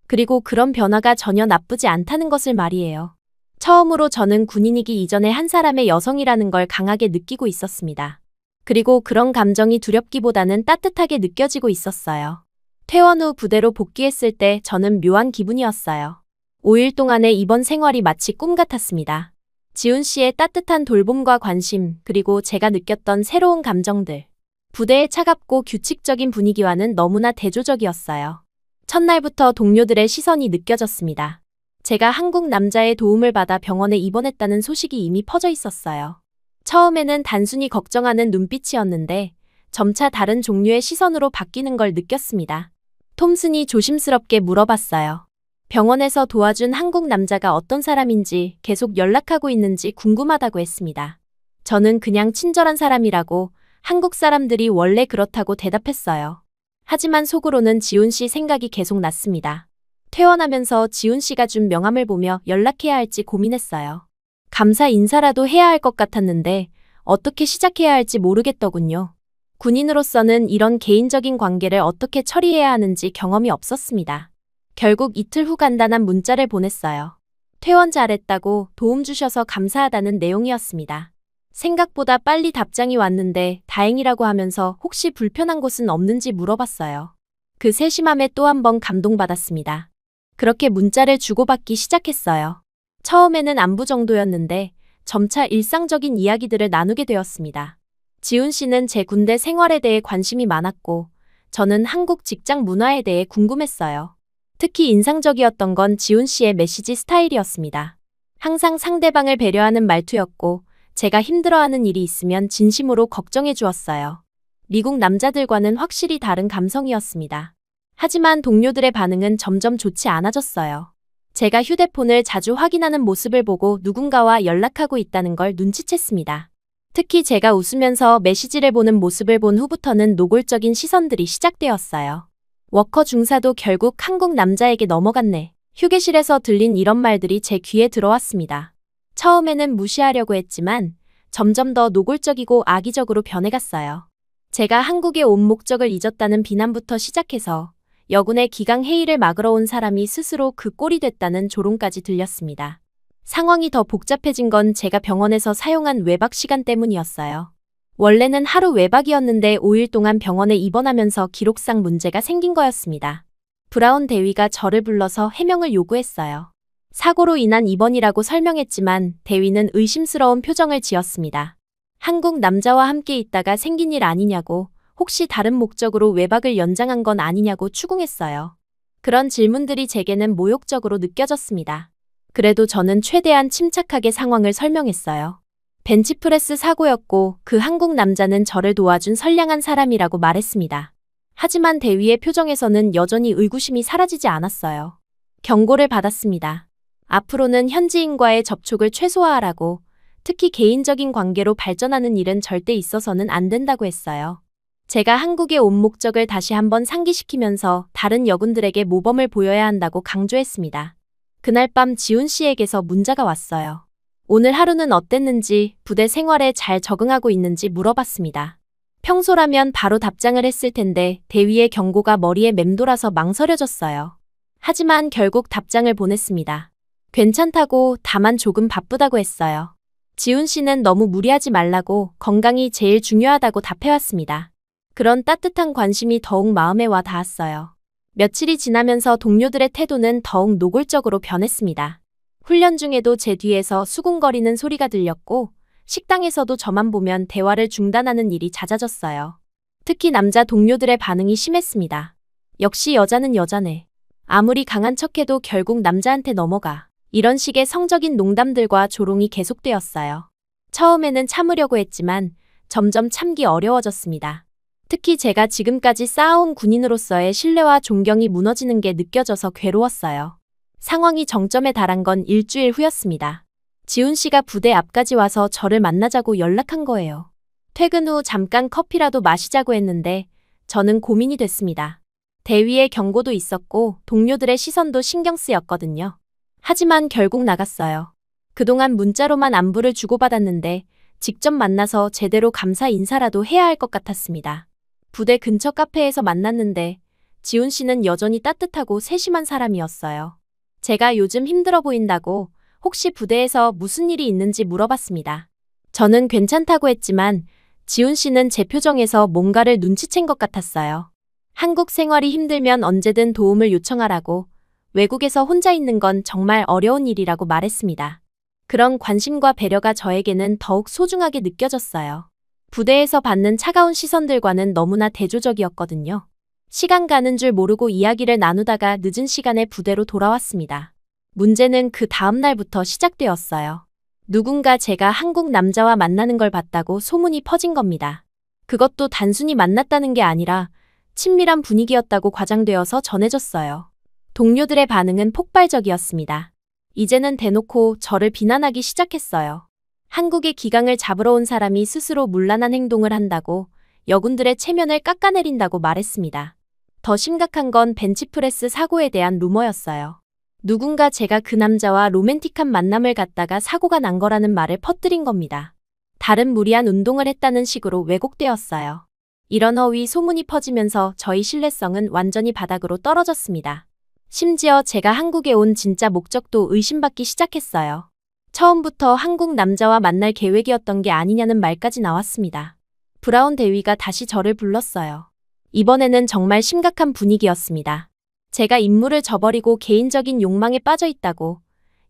그리고 그런 변화가 전혀 나쁘지 않다는 것을 말이에요. 처음으로 저는 군인이기 이전에 한 사람의 여성이라는 걸 강하게 느끼고 있었습니다. 그리고 그런 감정이 두렵기보다는 따뜻하게 느껴지고 있었어요. 퇴원 후 부대로 복귀했을 때 저는 묘한 기분이었어요. 5일 동안의 이번 생활이 마치 꿈 같았습니다. 지훈 씨의 따뜻한 돌봄과 관심, 그리고 제가 느꼈던 새로운 감정들. 부대의 차갑고 규칙적인 분위기와는 너무나 대조적이었어요. 첫날부터 동료들의 시선이 느껴졌습니다. 제가 한국 남자의 도움을 받아 병원에 입원했다는 소식이 이미 퍼져 있었어요. 처음에는 단순히 걱정하는 눈빛이었는데 점차 다른 종류의 시선으로 바뀌는 걸 느꼈습니다. 톰슨이 조심스럽게 물어봤어요. 병원에서 도와준 한국 남자가 어떤 사람인지, 계속 연락하고 있는지 궁금하다고 했습니다. 저는 그냥 친절한 사람이라고, 한국 사람들이 원래 그렇다고 대답했어요. 하지만 속으로는 지훈 씨 생각이 계속 났습니다. 퇴원하면서 지훈 씨가 준 명함을 보며 연락해야 할지 고민했어요. 감사 인사라도 해야 할 것 같았는데 어떻게 시작해야 할지 모르겠더군요. 군인으로서는 이런 개인적인 관계를 어떻게 처리해야 하는지 경험이 없었습니다. 결국 이틀 후 간단한 문자를 보냈어요. 퇴원 잘했다고, 도움 주셔서 감사하다는 내용이었습니다. 생각보다 빨리 답장이 왔는데 다행이라고 하면서 혹시 불편한 곳은 없는지 물어봤어요. 그 세심함에 또 한 번 감동받았습니다. 그렇게 문자를 주고받기 시작했어요. 처음에는 안부 정도였는데 점차 일상적인 이야기들을 나누게 되었습니다. 지훈 씨는 제 군대 생활에 대해 관심이 많았고 저는 한국 직장 문화에 대해 궁금했어요. 특히 인상적이었던 건 지훈 씨의 메시지 스타일이었습니다. 항상 상대방을 배려하는 말투였고 제가 힘들어하는 일이 있으면 진심으로 걱정해 주었어요. 미국 남자들과는 확실히 다른 감성이었습니다. 하지만 동료들의 반응은 점점 좋지 않아졌어요. 제가 휴대폰을 자주 확인하는 모습을 보고 누군가와 연락하고 있다는 걸 눈치챘습니다. 특히 제가 웃으면서 메시지를 보는 모습을 본 후부터는 노골적인 시선들이 시작되었어요. 워커 중사도 결국 한국 남자에게 넘어갔네. 휴게실에서 들린 이런 말들이 제 귀에 들어왔습니다. 처음에는 무시하려고 했지만 점점 더 노골적이고 악의적으로 변해갔어요. 제가 한국에 온 목적을 잊었다는 비난부터 시작해서 여군의 기강 회의를 막으러 온 사람이 스스로 그 꼴이 됐다는 조롱까지 들렸습니다. 상황이 더 복잡해진 건 제가 병원에서 사용한 외박 시간 때문이었어요. 원래는 하루 외박이었는데 5일 동안 병원에 입원하면서 기록상 문제가 생긴 거였습니다. 브라운 대위가 저를 불러서 해명을 요구했어요. 사고로 인한 입원이라고 설명했지만 대위는 의심스러운 표정을 지었습니다. 한국 남자와 함께 있다가 생긴 일 아니냐고, 혹시 다른 목적으로 외박을 연장한 건 아니냐고 추궁했어요. 그런 질문들이 제게는 모욕적으로 느껴졌습니다. 그래도 저는 최대한 침착하게 상황을 설명했어요. 벤치프레스 사고였고 그 한국 남자는 저를 도와준 선량한 사람이라고 말했습니다. 하지만 대위의 표정에서는 여전히 의구심이 사라지지 않았어요. 경고를 받았습니다. 앞으로는 현지인과의 접촉을 최소화하라고, 특히 개인적인 관계로 발전하는 일은 절대 있어서는 안 된다고 했어요. 제가 한국에 온 목적을 다시 한번 상기시키면서 다른 여군들에게 모범을 보여야 한다고 강조했습니다. 그날 밤 지훈 씨에게서 문자가 왔어요. 오늘 하루는 어땠는지, 부대 생활에 잘 적응하고 있는지 물어봤습니다. 평소라면 바로 답장을 했을 텐데 대위의 경고가 머리에 맴돌아서 망설여졌어요. 하지만 결국 답장을 보냈습니다. 괜찮다고, 다만 조금 바쁘다고 했어요. 지훈 씨는 너무 무리하지 말라고, 건강이 제일 중요하다고 답해왔습니다. 그런 따뜻한 관심이 더욱 마음에 와 닿았어요. 며칠이 지나면서 동료들의 태도는 더욱 노골적으로 변했습니다. 훈련 중에도 제 뒤에서 수군거리는 소리가 들렸고 식당에서도 저만 보면 대화를 중단하는 일이 잦아졌어요. 특히 남자 동료들의 반응이 심했습니다. 역시 여자는 여자네. 아무리 강한 척해도 결국 남자한테 넘어가. 이런 식의 성적인 농담들과 조롱이 계속되었어요. 처음에는 참으려고 했지만 점점 참기 어려워졌습니다. 특히 제가 지금까지 쌓아온 군인으로서의 신뢰와 존경이 무너지는 게 느껴져서 괴로웠어요. 상황이 정점에 달한 건 일주일 후였습니다. 지훈 씨가 부대 앞까지 와서 저를 만나자고 연락한 거예요. 퇴근 후 잠깐 커피라도 마시자고 했는데 저는 고민이 됐습니다. 대위의 경고도 있었고 동료들의 시선도 신경 쓰였거든요. 하지만 결국 나갔어요. 그동안 문자로만 안부를 주고받았는데 직접 만나서 제대로 감사 인사라도 해야 할 것 같았습니다. 부대 근처 카페에서 만났는데 지훈 씨는 여전히 따뜻하고 세심한 사람이었어요. 제가 요즘 힘들어 보인다고 혹시 부대에서 무슨 일이 있는지 물어봤습니다. 저는 괜찮다고 했지만 지훈 씨는 제 표정에서 뭔가를 눈치챈 것 같았어요. 한국 생활이 힘들면 언제든 도움을 요청하라고, 외국에서 혼자 있는 건 정말 어려운 일이라고 말했습니다. 그런 관심과 배려가 저에게는 더욱 소중하게 느껴졌어요. 부대에서 받는 차가운 시선들과는 너무나 대조적이었거든요. 시간 가는 줄 모르고 이야기를 나누다가 늦은 시간에 부대로 돌아왔습니다. 문제는 그 다음 날부터 시작되었어요. 누군가 제가 한국 남자와 만나는 걸 봤다고 소문이 퍼진 겁니다. 그것도 단순히 만났다는 게 아니라 친밀한 분위기였다고 과장되어서 전해졌어요. 동료들의 반응은 폭발적이었습니다. 이제는 대놓고 저를 비난하기 시작했어요. 한국의 기강을 잡으러 온 사람이 스스로 문란한 행동을 한다고, 여군들의 체면을 깎아내린다고 말했습니다. 더 심각한 건 벤치프레스 사고에 대한 루머였어요. 누군가 제가 그 남자와 로맨틱한 만남을 갖다가 사고가 난 거라는 말을 퍼뜨린 겁니다. 다른 무리한 운동을 했다는 식으로 왜곡되었어요. 이런 허위 소문이 퍼지면서 저희 신뢰성은 완전히 바닥으로 떨어졌습니다. 심지어 제가 한국에 온 진짜 목적도 의심받기 시작했어요. 처음부터 한국 남자와 만날 계획이었던 게 아니냐는 말까지 나왔습니다. 브라운 대위가 다시 저를 불렀어요. 이번에는 정말 심각한 분위기였습니다. 제가 임무를 저버리고 개인적인 욕망에 빠져 있다고,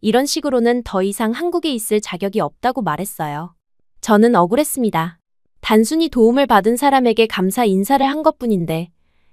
이런 식으로는 더 이상 한국에 있을 자격이 없다고 말했어요. 저는 억울했습니다. 단순히 도움을 받은 사람에게 감사 인사를 한 것뿐인데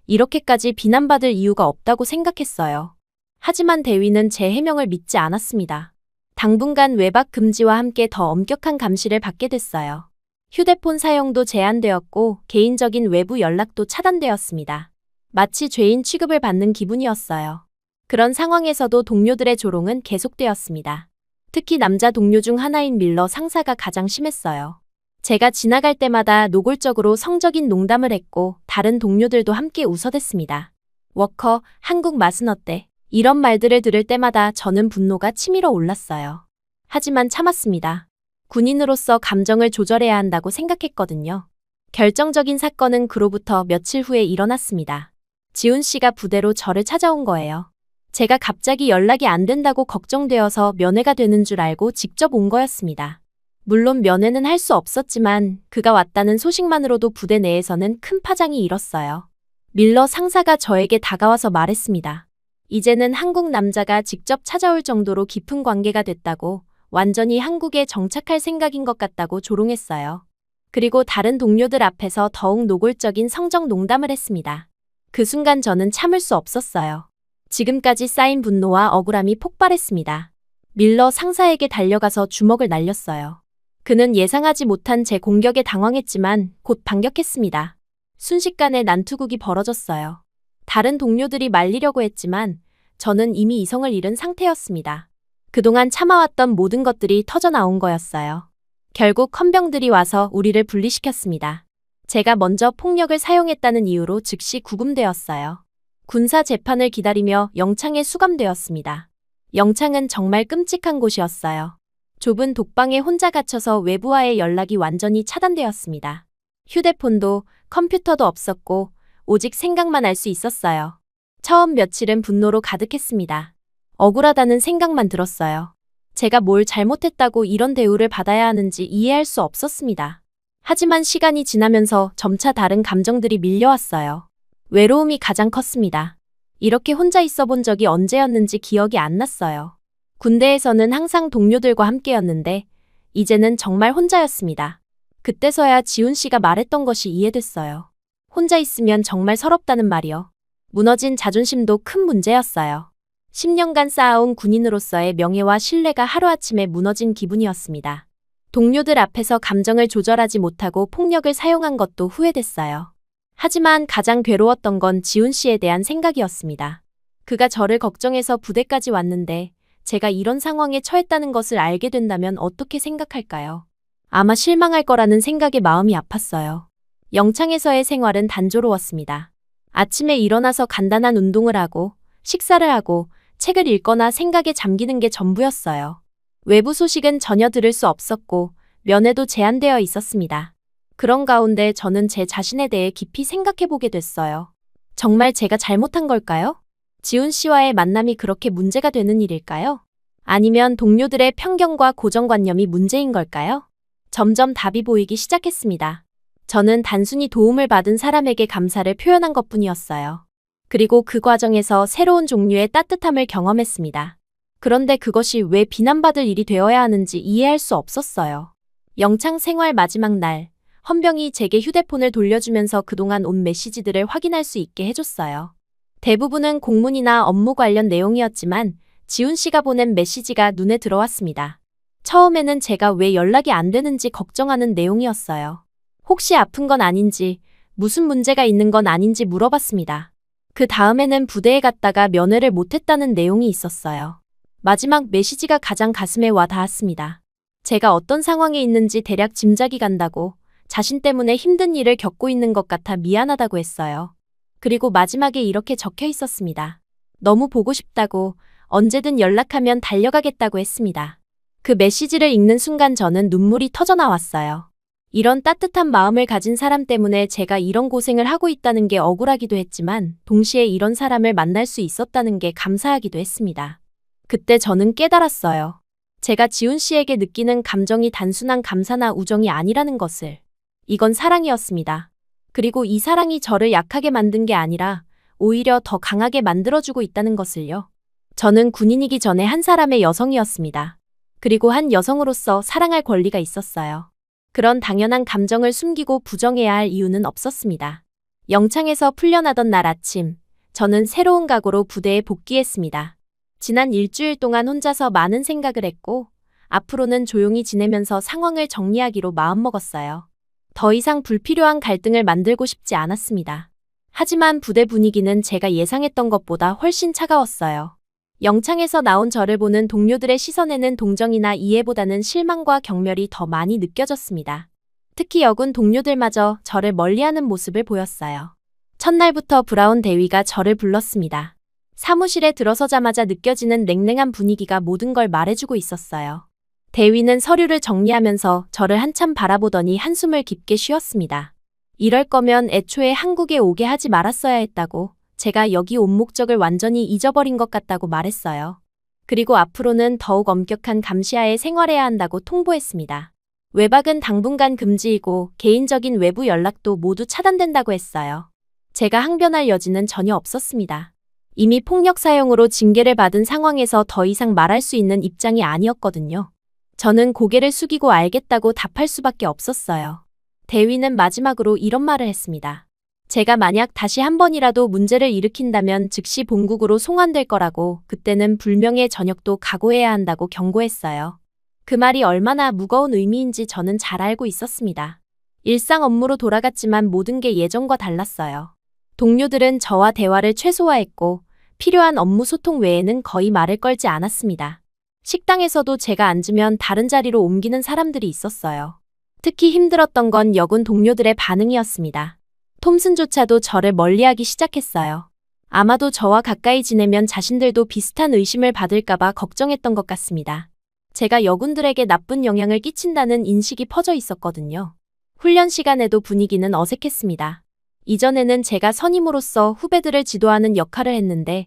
이렇게까지 비난받을 이유가 없다고 생각했어요. 하지만 대위는 제 해명을 믿지 않았습니다. 당분간 외박 금지와 함께 더 엄격한 감시를 받게 됐어요. 휴대폰 사용도 제한되었고 개인적인 외부 연락도 차단되었습니다. 마치 죄인 취급을 받는 기분이었어요. 그런 상황에서도 동료들의 조롱은 계속되었습니다. 특히 남자 동료 중 하나인 밀러 상사가 가장 심했어요. 제가 지나갈 때마다 노골적으로 성적인 농담을 했고 다른 동료들도 함께 웃어댔습니다. 워커, 한국 맛은 어때? 이런 말들을 들을 때마다 저는 분노가 치밀어 올랐어요. 하지만 참았습니다. 군인으로서 감정을 조절해야 한다고 생각했거든요. 결정적인 사건은 그로부터 며칠 후에 일어났습니다. 지훈 씨가 부대로 저를 찾아온 거예요. 제가 갑자기 연락이 안 된다고 걱정되어서 면회가 되는 줄 알고 직접 온 거였습니다. 물론 면회는 할 수 없었지만 그가 왔다는 소식만으로도 부대 내에서는 큰 파장이 일었어요. 밀러 상사가 저에게 다가와서 말했습니다. 이제는 한국 남자가 직접 찾아올 정도로 깊은 관계가 됐다고, 완전히 한국에 정착할 생각인 것 같다고 조롱했어요. 그리고 다른 동료들 앞에서 더욱 노골적인 성적 농담을 했습니다. 그 순간 저는 참을 수 없었어요. 지금까지 쌓인 분노와 억울함이 폭발했습니다. 밀러 상사에게 달려가서 주먹을 날렸어요. 그는 예상하지 못한 제 공격에 당황했지만 곧 반격했습니다. 순식간에 난투극이 벌어졌어요. 다른 동료들이 말리려고 했지만 저는 이미 이성을 잃은 상태였습니다. 그동안 참아왔던 모든 것들이 터져나온 거였어요. 결국 헌병들이 와서 우리를 분리시켰습니다. 제가 먼저 폭력을 사용했다는 이유로 즉시 구금되었어요. 군사 재판을 기다리며 영창에 수감되었습니다. 영창은 정말 끔찍한 곳이었어요. 좁은 독방에 혼자 갇혀서 외부와의 연락이 완전히 차단되었습니다. 휴대폰도 컴퓨터도 없었고 오직 생각만 할 수 있었어요. 처음 며칠은 분노로 가득했습니다. 억울하다는 생각만 들었어요. 제가 뭘 잘못했다고 이런 대우를 받아야 하는지 이해할 수 없었습니다. 하지만 시간이 지나면서 점차 다른 감정들이 밀려왔어요. 외로움이 가장 컸습니다. 이렇게 혼자 있어 본 적이 언제였는지 기억이 안 났어요. 군대에서는 항상 동료들과 함께였는데 이제는 정말 혼자였습니다. 그때서야 지훈 씨가 말했던 것이 이해됐어요. 혼자 있으면 정말 서럽다는 말이요. 무너진 자존심도 큰 문제였어요. 10년간 쌓아온 군인으로서의 명예와 신뢰가 하루아침에 무너진 기분이었습니다. 동료들 앞에서 감정을 조절하지 못하고 폭력을 사용한 것도 후회됐어요. 하지만 가장 괴로웠던 건 지훈 씨에 대한 생각이었습니다. 그가 저를 걱정해서 부대까지 왔는데 제가 이런 상황에 처했다는 것을 알게 된다면 어떻게 생각할까요? 아마 실망할 거라는 생각에 마음이 아팠어요. 영창에서의 생활은 단조로웠습니다. 아침에 일어나서 간단한 운동을 하고 식사를 하고 책을 읽거나 생각에 잠기는 게 전부였어요. 외부 소식은 전혀 들을 수 없었고 면회도 제한되어 있었습니다. 그런 가운데 저는 제 자신에 대해 깊이 생각해보게 됐어요. 정말 제가 잘못한 걸까요? 지훈 씨와의 만남이 그렇게 문제가 되는 일일까요? 아니면 동료들의 편견과 고정관념이 문제인 걸까요? 점점 답이 보이기 시작했습니다. 저는 단순히 도움을 받은 사람에게 감사를 표현한 것뿐이었어요. 그리고 그 과정에서 새로운 종류의 따뜻함을 경험했습니다. 그런데 그것이 왜 비난받을 일이 되어야 하는지 이해할 수 없었어요. 영창 생활 마지막 날, 헌병이 제게 휴대폰을 돌려주면서 그동안 온 메시지들을 확인할 수 있게 해줬어요. 대부분은 공문이나 업무 관련 내용이었지만 지훈 씨가 보낸 메시지가 눈에 들어왔습니다. 처음에는 제가 왜 연락이 안 되는지 걱정하는 내용이었어요. 혹시 아픈 건 아닌지, 무슨 문제가 있는 건 아닌지 물어봤습니다. 그 다음에는 부대에 갔다가 면회를 못했다는 내용이 있었어요. 마지막 메시지가 가장 가슴에 와 닿았습니다. 제가 어떤 상황에 있는지 대략 짐작이 간다고, 자신 때문에 힘든 일을 겪고 있는 것 같아 미안하다고 했어요. 그리고 마지막에 이렇게 적혀 있었습니다. 너무 보고 싶다고, 언제든 연락하면 달려가겠다고 했습니다. 그 메시지를 읽는 순간 저는 눈물이 터져 나왔어요. 이런 따뜻한 마음을 가진 사람 때문에 제가 이런 고생을 하고 있다는 게 억울하기도 했지만 동시에 이런 사람을 만날 수 있었다는 게 감사하기도 했습니다. 그때 저는 깨달았어요. 제가 지훈 씨에게 느끼는 감정이 단순한 감사나 우정이 아니라는 것을. 이건 사랑이었습니다. 그리고 이 사랑이 저를 약하게 만든 게 아니라 오히려 더 강하게 만들어주고 있다는 것을요. 저는 군인이기 전에 한 사람의 여성이었습니다. 그리고 한 여성으로서 사랑할 권리가 있었어요. 그런 당연한 감정을 숨기고 부정해야 할 이유는 없었습니다. 영창에서 풀려나던 날 아침, 저는 새로운 각오로 부대에 복귀했습니다. 지난 일주일 동안 혼자서 많은 생각을 했고, 앞으로는 조용히 지내면서 상황을 정리하기로 마음먹었어요. 더 이상 불필요한 갈등을 만들고 싶지 않았습니다. 하지만 부대 분위기는 제가 예상했던 것보다 훨씬 차가웠어요. 영창에서 나온 저를 보는 동료들의 시선에는 동정이나 이해보다는 실망과 경멸이 더 많이 느껴졌습니다. 특히 여군 동료들마저 저를 멀리하는 모습을 보였어요. 첫날부터 브라운 대위가 저를 불렀습니다. 사무실에 들어서자마자 느껴지는 냉랭한 분위기가 모든 걸 말해주고 있었어요. 대위는 서류를 정리하면서 저를 한참 바라보더니 한숨을 깊게 쉬었습니다. 이럴 거면 애초에 한국에 오게 하지 말았어야 했다고, 제가 여기 온 목적을 완전히 잊어버린 것 같다고 말했어요. 그리고 앞으로는 더욱 엄격한 감시하에 생활해야 한다고 통보했습니다. 외박은 당분간 금지이고 개인적인 외부 연락도 모두 차단된다고 했어요. 제가 항변할 여지는 전혀 없었습니다. 이미 폭력 사용으로 징계를 받은 상황에서 더 이상 말할 수 있는 입장이 아니었거든요. 저는 고개를 숙이고 알겠다고 답할 수밖에 없었어요. 대위는 마지막으로 이런 말을 했습니다. 제가 만약 다시 한 번이라도 문제를 일으킨다면 즉시 본국으로 송환될 거라고, 그때는 불명예 전역도 각오해야 한다고 경고했어요. 그 말이 얼마나 무거운 의미인지 저는 잘 알고 있었습니다. 일상 업무로 돌아갔지만 모든 게 예전과 달랐어요. 동료들은 저와 대화를 최소화했고 필요한 업무 소통 외에는 거의 말을 걸지 않았습니다. 식당에서도 제가 앉으면 다른 자리로 옮기는 사람들이 있었어요. 특히 힘들었던 건 여군 동료들의 반응이었습니다. 톰슨조차도 저를 멀리하기 시작했어요. 아마도 저와 가까이 지내면 자신들도 비슷한 의심을 받을까봐 걱정했던 것 같습니다. 제가 여군들에게 나쁜 영향을 끼친다는 인식이 퍼져 있었거든요. 훈련 시간에도 분위기는 어색했습니다. 이전에는 제가 선임으로서 후배들을 지도하는 역할을 했는데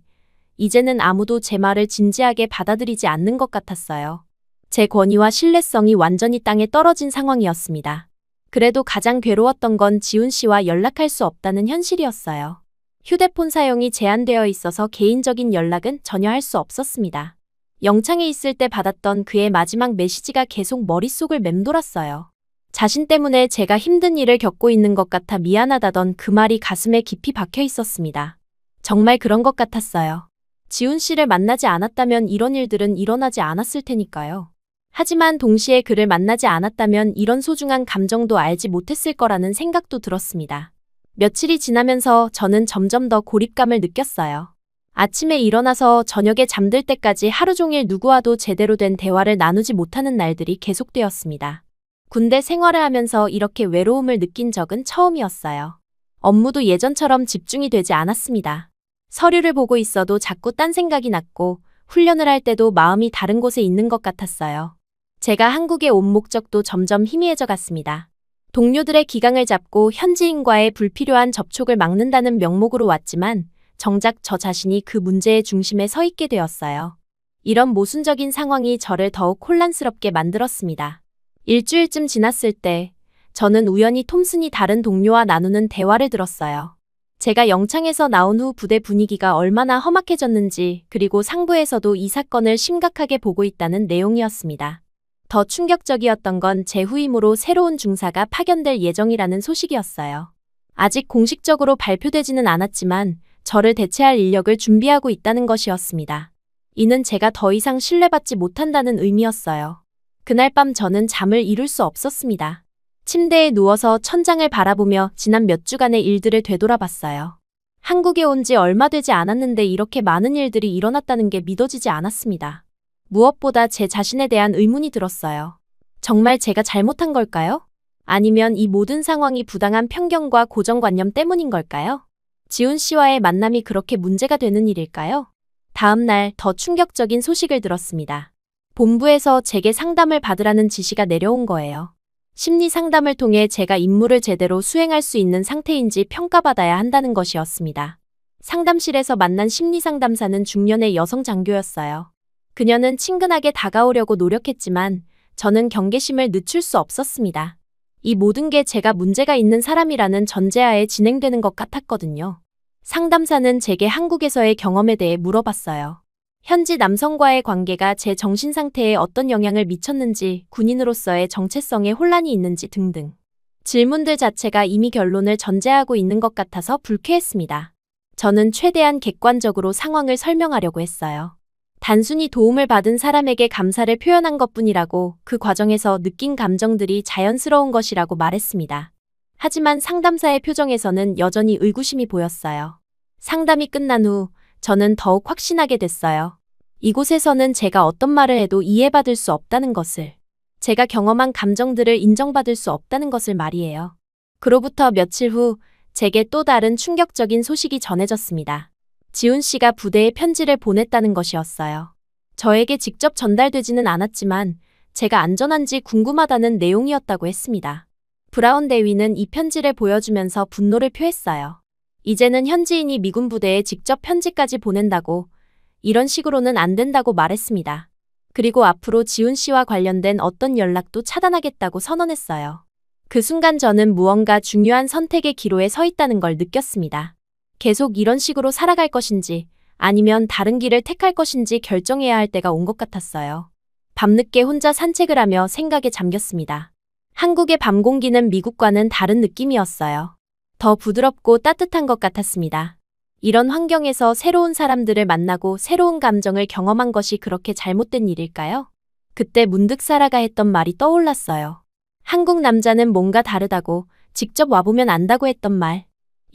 이제는 아무도 제 말을 진지하게 받아들이지 않는 것 같았어요. 제 권위와 신뢰성이 완전히 땅에 떨어진 상황이었습니다. 그래도 가장 괴로웠던 건 지훈 씨와 연락할 수 없다는 현실이었어요. 휴대폰 사용이 제한되어 있어서 개인적인 연락은 전혀 할 수 없었습니다. 영창에 있을 때 받았던 그의 마지막 메시지가 계속 머릿속을 맴돌았어요. 자신 때문에 제가 힘든 일을 겪고 있는 것 같아 미안하다던 그 말이 가슴에 깊이 박혀 있었습니다. 정말 그런 것 같았어요. 지훈 씨를 만나지 않았다면 이런 일들은 일어나지 않았을 테니까요. 하지만 동시에 그를 만나지 않았다면 이런 소중한 감정도 알지 못했을 거라는 생각도 들었습니다. 며칠이 지나면서 저는 점점 더 고립감을 느꼈어요. 아침에 일어나서 저녁에 잠들 때까지 하루 종일 누구와도 제대로 된 대화를 나누지 못하는 날들이 계속되었습니다. 군대 생활을 하면서 이렇게 외로움을 느낀 적은 처음이었어요. 업무도 예전처럼 집중이 되지 않았습니다. 서류를 보고 있어도 자꾸 딴 생각이 났고 훈련을 할 때도 마음이 다른 곳에 있는 것 같았어요. 제가 한국에 온 목적도 점점 희미해져 갔습니다. 동료들의 기강을 잡고 현지인과의 불필요한 접촉을 막는다는 명목으로 왔지만 정작 저 자신이 그 문제의 중심에 서 있게 되었어요. 이런 모순적인 상황이 저를 더욱 혼란스럽게 만들었습니다. 일주일쯤 지났을 때 저는 우연히 톰슨이 다른 동료와 나누는 대화를 들었어요. 제가 영창에서 나온 후 부대 분위기가 얼마나 험악해졌는지, 그리고 상부에서도 이 사건을 심각하게 보고 있다는 내용이었습니다. 더 충격적이었던 건 제 후임으로 새로운 중사가 파견될 예정이라는 소식이었어요. 아직 공식적으로 발표되지는 않았지만 저를 대체할 인력을 준비하고 있다는 것이었습니다. 이는 제가 더 이상 신뢰받지 못한다는 의미였어요. 그날 밤 저는 잠을 이룰 수 없었습니다. 침대에 누워서 천장을 바라보며 지난 몇 주간의 일들을 되돌아봤어요. 한국에 온 지 얼마 되지 않았는데 이렇게 많은 일들이 일어났다는 게 믿어지지 않았습니다. 무엇보다 제 자신에 대한 의문이 들었어요. 정말 제가 잘못한 걸까요? 아니면 이 모든 상황이 부당한 편견과 고정관념 때문인 걸까요? 지훈 씨와의 만남이 그렇게 문제가 되는 일일까요? 다음 날 더 충격적인 소식을 들었습니다. 본부에서 제게 상담을 받으라는 지시가 내려온 거예요. 심리 상담을 통해 제가 임무를 제대로 수행할 수 있는 상태인지 평가받아야 한다는 것이었습니다. 상담실에서 만난 심리 상담사는 중년의 여성 장교였어요. 그녀는 친근하게 다가오려고 노력했지만 저는 경계심을 늦출 수 없었습니다. 이 모든 게 제가 문제가 있는 사람이라는 전제하에 진행되는 것 같았거든요. 상담사는 제게 한국에서의 경험에 대해 물어봤어요. 현지 남성과의 관계가 제 정신 상태에 어떤 영향을 미쳤는지, 군인으로서의 정체성에 혼란이 있는지 등등. 질문들 자체가 이미 결론을 전제하고 있는 것 같아서 불쾌했습니다. 저는 최대한 객관적으로 상황을 설명하려고 했어요. 단순히 도움을 받은 사람에게 감사를 표현한 것뿐이라고 그 과정에서 느낀 감정들이 자연스러운 것이라고 말했습니다. 하지만 상담사의 표정에서는 여전히 의구심이 보였어요. 상담이 끝난 후 저는 더욱 확신하게 됐어요. 이곳에서는 제가 어떤 말을 해도 이해받을 수 없다는 것을, 제가 경험한 감정들을 인정받을 수 없다는 것을 말이에요. 그로부터 며칠 후 제게 또 다른 충격적인 소식이 전해졌습니다. 지훈 씨가 부대에 편지를 보냈다는 것이었어요. 저에게 직접 전달되지는 않았지만 제가 안전한지 궁금하다는 내용이었다고 했습니다. 브라운 대위는 이 편지를 보여주면서 분노를 표했어요. 이제는 현지인이 미군 부대에 직접 편지까지 보낸다고, 이런 식으로는 안 된다고 말했습니다. 그리고 앞으로 지훈 씨와 관련된 어떤 연락도 차단하겠다고 선언했어요. 그 순간 저는 무언가 중요한 선택의 기로에 서 있다는 걸 느꼈습니다. 계속 이런 식으로 살아갈 것인지 아니면 다른 길을 택할 것인지 결정해야 할 때가 온 것 같았어요. 밤늦게 혼자 산책을 하며 생각에 잠겼습니다. 한국의 밤 공기는 미국과는 다른 느낌이었어요. 더 부드럽고 따뜻한 것 같았습니다. 이런 환경에서 새로운 사람들을 만나고 새로운 감정을 경험한 것이 그렇게 잘못된 일일까요? 그때 문득 사라가 했던 말이 떠올랐어요. 한국 남자는 뭔가 다르다고, 직접 와보면 안다고 했던 말.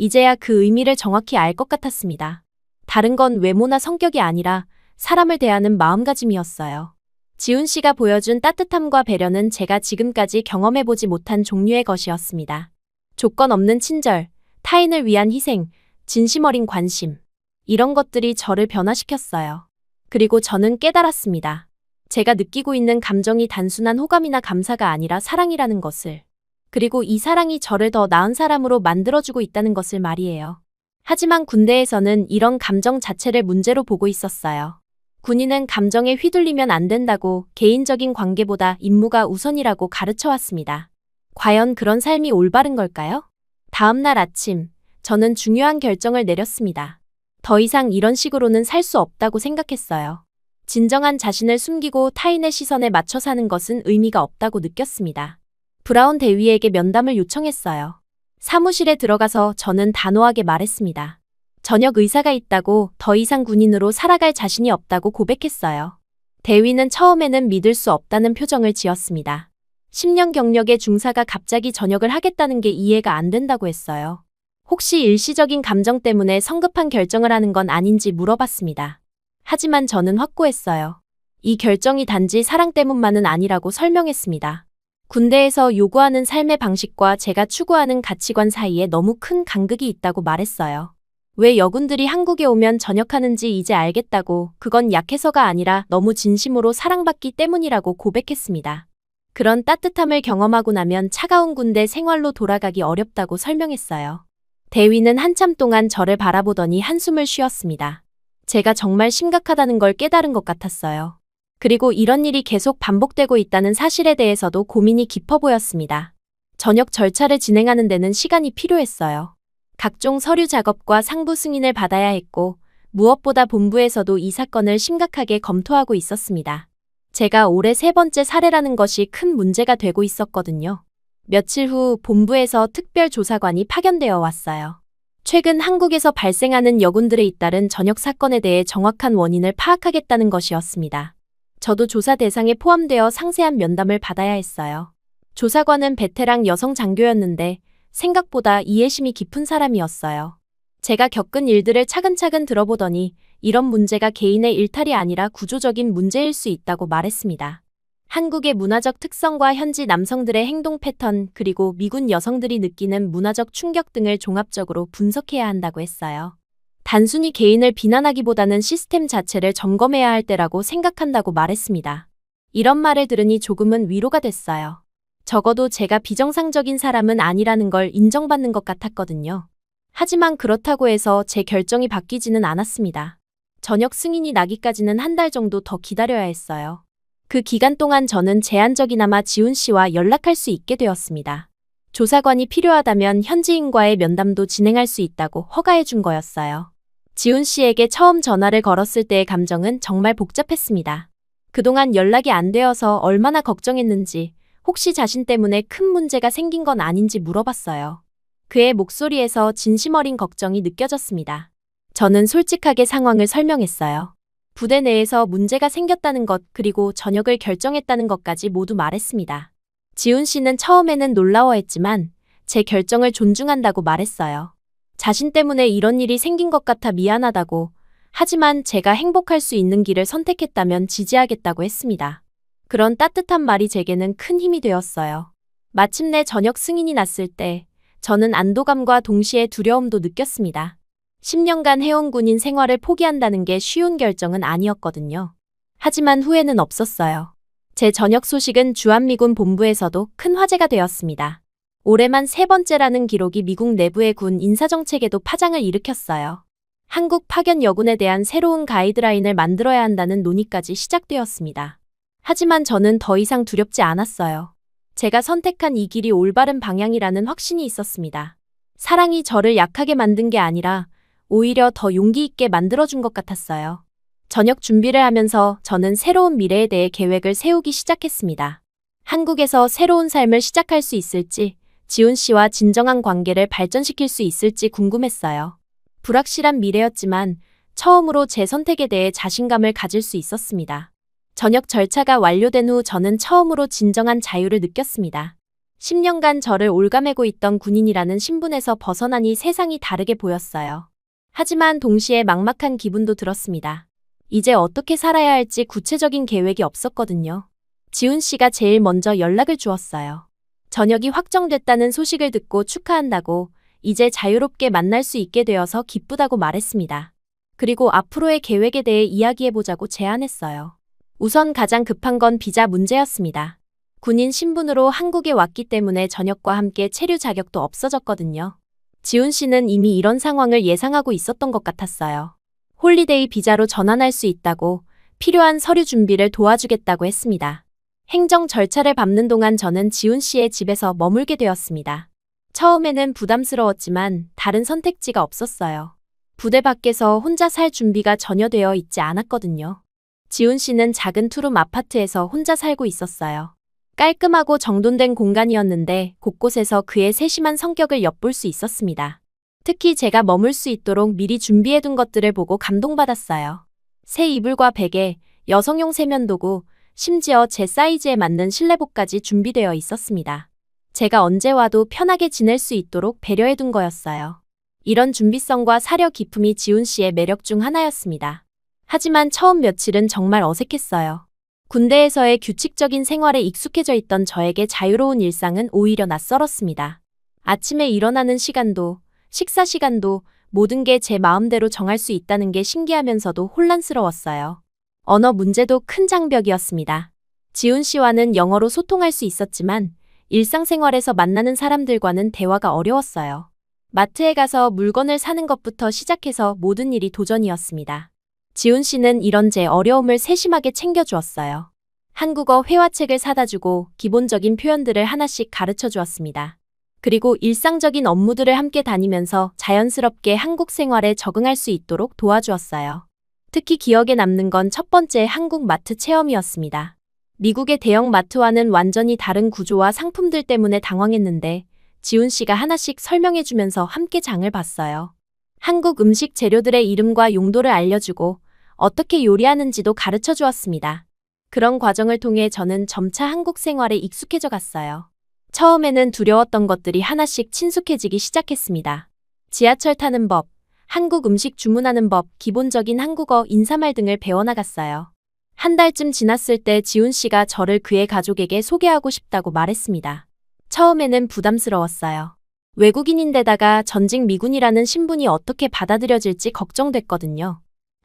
이제야 그 의미를 정확히 알 것 같았습니다. 다른 건 외모나 성격이 아니라 사람을 대하는 마음가짐이었어요. 지훈 씨가 보여준 따뜻함과 배려는 제가 지금까지 경험해보지 못한 종류의 것이었습니다. 조건 없는 친절, 타인을 위한 희생, 진심 어린 관심. 이런 것들이 저를 변화시켰어요. 그리고 저는 깨달았습니다. 제가 느끼고 있는 감정이 단순한 호감이나 감사가 아니라 사랑이라는 것을. 그리고 이 사랑이 저를 더 나은 사람으로 만들어주고 있다는 것을 말이에요. 하지만 군대에서는 이런 감정 자체를 문제로 보고 있었어요. 군인은 감정에 휘둘리면 안 된다고, 개인적인 관계보다 임무가 우선이라고 가르쳐왔습니다. 과연 그런 삶이 올바른 걸까요? 다음 날 아침, 저는 중요한 결정을 내렸습니다. 더 이상 이런 식으로는 살 수 없다고 생각했어요. 진정한 자신을 숨기고 타인의 시선에 맞춰 사는 것은 의미가 없다고 느꼈습니다. 브라운 대위에게 면담을 요청했어요. 사무실에 들어가서 저는 단호하게 말했습니다. 저녁 의사가 있다고, 더 이상 군인으로 살아갈 자신이 없다고 고백했어요. 대위는 처음에는 믿을 수 없다는 표정을 지었습니다. 10년 경력의 중사가 갑자기 전역을 하겠다는 게 이해가 안 된다고 했어요. 혹시 일시적인 감정 때문에 성급한 결정을 하는 건 아닌지 물어봤습니다. 하지만 저는 확고했어요. 이 결정이 단지 사랑 때문만은 아니라고 설명했습니다. 군대에서 요구하는 삶의 방식과 제가 추구하는 가치관 사이에 너무 큰 간극이 있다고 말했어요. 왜 여군들이 한국에 오면 전역하는지 이제 알겠다고, 그건 약해서가 아니라 너무 진심으로 사랑받기 때문이라고 고백했습니다. 그런 따뜻함을 경험하고 나면 차가운 군대 생활로 돌아가기 어렵다고 설명했어요. 대위는 한참 동안 저를 바라보더니 한숨을 쉬었습니다. 제가 정말 심각하다는 걸 깨달은 것 같았어요. 그리고 이런 일이 계속 반복되고 있다는 사실에 대해서도 고민이 깊어 보였습니다. 전역 절차를 진행하는 데는 시간이 필요했어요. 각종 서류 작업과 상부 승인을 받아야 했고, 무엇보다 본부에서도 이 사건을 심각하게 검토하고 있었습니다. 제가 올해 3번째 사례라는 것이 큰 문제가 되고 있었거든요. 며칠 후 본부에서 특별조사관이 파견되어 왔어요. 최근 한국에서 발생하는 여군들에 잇따른 전역 사건에 대해 정확한 원인을 파악하겠다는 것이었습니다. 저도 조사 대상에 포함되어 상세한 면담을 받아야 했어요. 조사관은 베테랑 여성 장교였는데 생각보다 이해심이 깊은 사람이었어요. 제가 겪은 일들을 차근차근 들어보더니 이런 문제가 개인의 일탈이 아니라 구조적인 문제일 수 있다고 말했습니다. 한국의 문화적 특성과 현지 남성들의 행동 패턴, 그리고 미군 여성들이 느끼는 문화적 충격 등을 종합적으로 분석해야 한다고 했어요. 단순히 개인을 비난하기보다는 시스템 자체를 점검해야 할 때라고 생각한다고 말했습니다. 이런 말을 들으니 조금은 위로가 됐어요. 적어도 제가 비정상적인 사람은 아니라는 걸 인정받는 것 같았거든요. 하지만 그렇다고 해서 제 결정이 바뀌지는 않았습니다. 전역 승인이 나기까지는 한 달 정도 더 기다려야 했어요. 그 기간 동안 저는 제한적이나마 지훈 씨와 연락할 수 있게 되었습니다. 조사관이 필요하다면 현지인과의 면담도 진행할 수 있다고 허가해 준 거였어요. 지훈 씨에게 처음 전화를 걸었을 때의 감정은 정말 복잡했습니다. 그동안 연락이 안 되어서 얼마나 걱정했는지, 혹시 자신 때문에 큰 문제가 생긴 건 아닌지 물어봤어요. 그의 목소리에서 진심 어린 걱정이 느껴졌습니다. 저는 솔직하게 상황을 설명했어요. 부대 내에서 문제가 생겼다는 것 그리고 전역을 결정했다는 것까지 모두 말했습니다. 지훈 씨는 처음에는 놀라워했지만 제 결정을 존중한다고 말했어요. 자신 때문에 이런 일이 생긴 것 같아 미안하다고, 하지만 제가 행복할 수 있는 길을 선택했다면 지지하겠다고 했습니다. 그런 따뜻한 말이 제게는 큰 힘이 되었어요. 마침내 전역 승인이 났을 때 저는 안도감과 동시에 두려움도 느꼈습니다. 10년간 해온 군인 생활을 포기한다는 게 쉬운 결정은 아니었거든요. 하지만 후회는 없었어요. 제 전역 소식은 주한미군 본부에서도 큰 화제가 되었습니다. 올해만 3번째라는 기록이 미국 내부의 군 인사정책에도 파장을 일으켰어요. 한국 파견 여군에 대한 새로운 가이드라인을 만들어야 한다는 논의까지 시작되었습니다. 하지만 저는 더 이상 두렵지 않았어요. 제가 선택한 이 길이 올바른 방향이라는 확신이 있었습니다. 사랑이 저를 약하게 만든 게 아니라 오히려 더 용기 있게 만들어준 것 같았어요. 전역 준비를 하면서 저는 새로운 미래에 대해 계획을 세우기 시작했습니다. 한국에서 새로운 삶을 시작할 수 있을지, 지훈 씨와 진정한 관계를 발전시킬 수 있을지 궁금했어요. 불확실한 미래였지만 처음으로 제 선택에 대해 자신감을 가질 수 있었습니다. 전역 절차가 완료된 후 저는 처음으로 진정한 자유를 느꼈습니다. 10년간 저를 올가매고 있던 군인이라는 신분에서 벗어나니 세상이 다르게 보였어요. 하지만 동시에 막막한 기분도 들었습니다. 이제 어떻게 살아야 할지 구체적인 계획이 없었거든요. 지훈 씨가 제일 먼저 연락을 주었어요. 전역이 확정됐다는 소식을 듣고 축하한다고, 이제 자유롭게 만날 수 있게 되어서 기쁘다고 말했습니다. 그리고 앞으로의 계획에 대해 이야기해보자고 제안했어요. 우선 가장 급한 건 비자 문제였습니다. 군인 신분으로 한국에 왔기 때문에 전역과 함께 체류 자격도 없어졌거든요. 지훈 씨는 이미 이런 상황을 예상하고 있었던 것 같았어요. 홀리데이 비자로 전환할 수 있다고, 필요한 서류 준비를 도와주겠다고 했습니다. 행정 절차를 밟는 동안 저는 지훈 씨의 집에서 머물게 되었습니다. 처음에는 부담스러웠지만 다른 선택지가 없었어요. 부대 밖에서 혼자 살 준비가 전혀 되어 있지 않았거든요. 지훈 씨는 작은 투룸 아파트에서 혼자 살고 있었어요. 깔끔하고 정돈된 공간이었는데 곳곳에서 그의 세심한 성격을 엿볼 수 있었습니다. 특히 제가 머물 수 있도록 미리 준비해둔 것들을 보고 감동받았어요. 새 이불과 베개, 여성용 세면도구, 심지어 제 사이즈에 맞는 실내복까지 준비되어 있었습니다. 제가 언제 와도 편하게 지낼 수 있도록 배려해둔 거였어요. 이런 준비성과 사려 깊음이 지훈 씨의 매력 중 하나였습니다. 하지만 처음 며칠은 정말 어색했어요. 군대에서의 규칙적인 생활에 익숙해져 있던 저에게 자유로운 일상은 오히려 낯설었습니다. 아침에 일어나는 시간도, 식사 시간도 모든 게 제 마음대로 정할 수 있다는 게 신기하면서도 혼란스러웠어요. 언어 문제도 큰 장벽이었습니다. 지훈 씨와는 영어로 소통할 수 있었지만 일상생활에서 만나는 사람들과는 대화가 어려웠어요. 마트에 가서 물건을 사는 것부터 시작해서 모든 일이 도전이었습니다. 지훈 씨는 이런 제 어려움을 세심하게 챙겨주었어요. 한국어 회화책을 사다 주고 기본적인 표현들을 하나씩 가르쳐 주었습니다. 그리고 일상적인 업무들을 함께 다니면서 자연스럽게 한국 생활에 적응할 수 있도록 도와주었어요. 특히 기억에 남는 건 첫 번째 한국 마트 체험이었습니다. 미국의 대형 마트와는 완전히 다른 구조와 상품들 때문에 당황했는데 지훈 씨가 하나씩 설명해 주면서 함께 장을 봤어요. 한국 음식 재료들의 이름과 용도를 알려주고 어떻게 요리하는지도 가르쳐 주었습니다. 그런 과정을 통해 저는 점차 한국 생활에 익숙해져 갔어요. 처음에는 두려웠던 것들이 하나씩 친숙해지기 시작했습니다. 지하철 타는 법, 한국 음식 주문하는 법, 기본적인 한국어 인사말 등을 배워나갔어요. 한 달쯤 지났을 때 지훈 씨가 저를 그의 가족에게 소개하고 싶다고 말했습니다. 처음에는 부담스러웠어요. 외국인인데다가 전직 미군이라는 신분이 어떻게 받아들여질지 걱정됐거든요.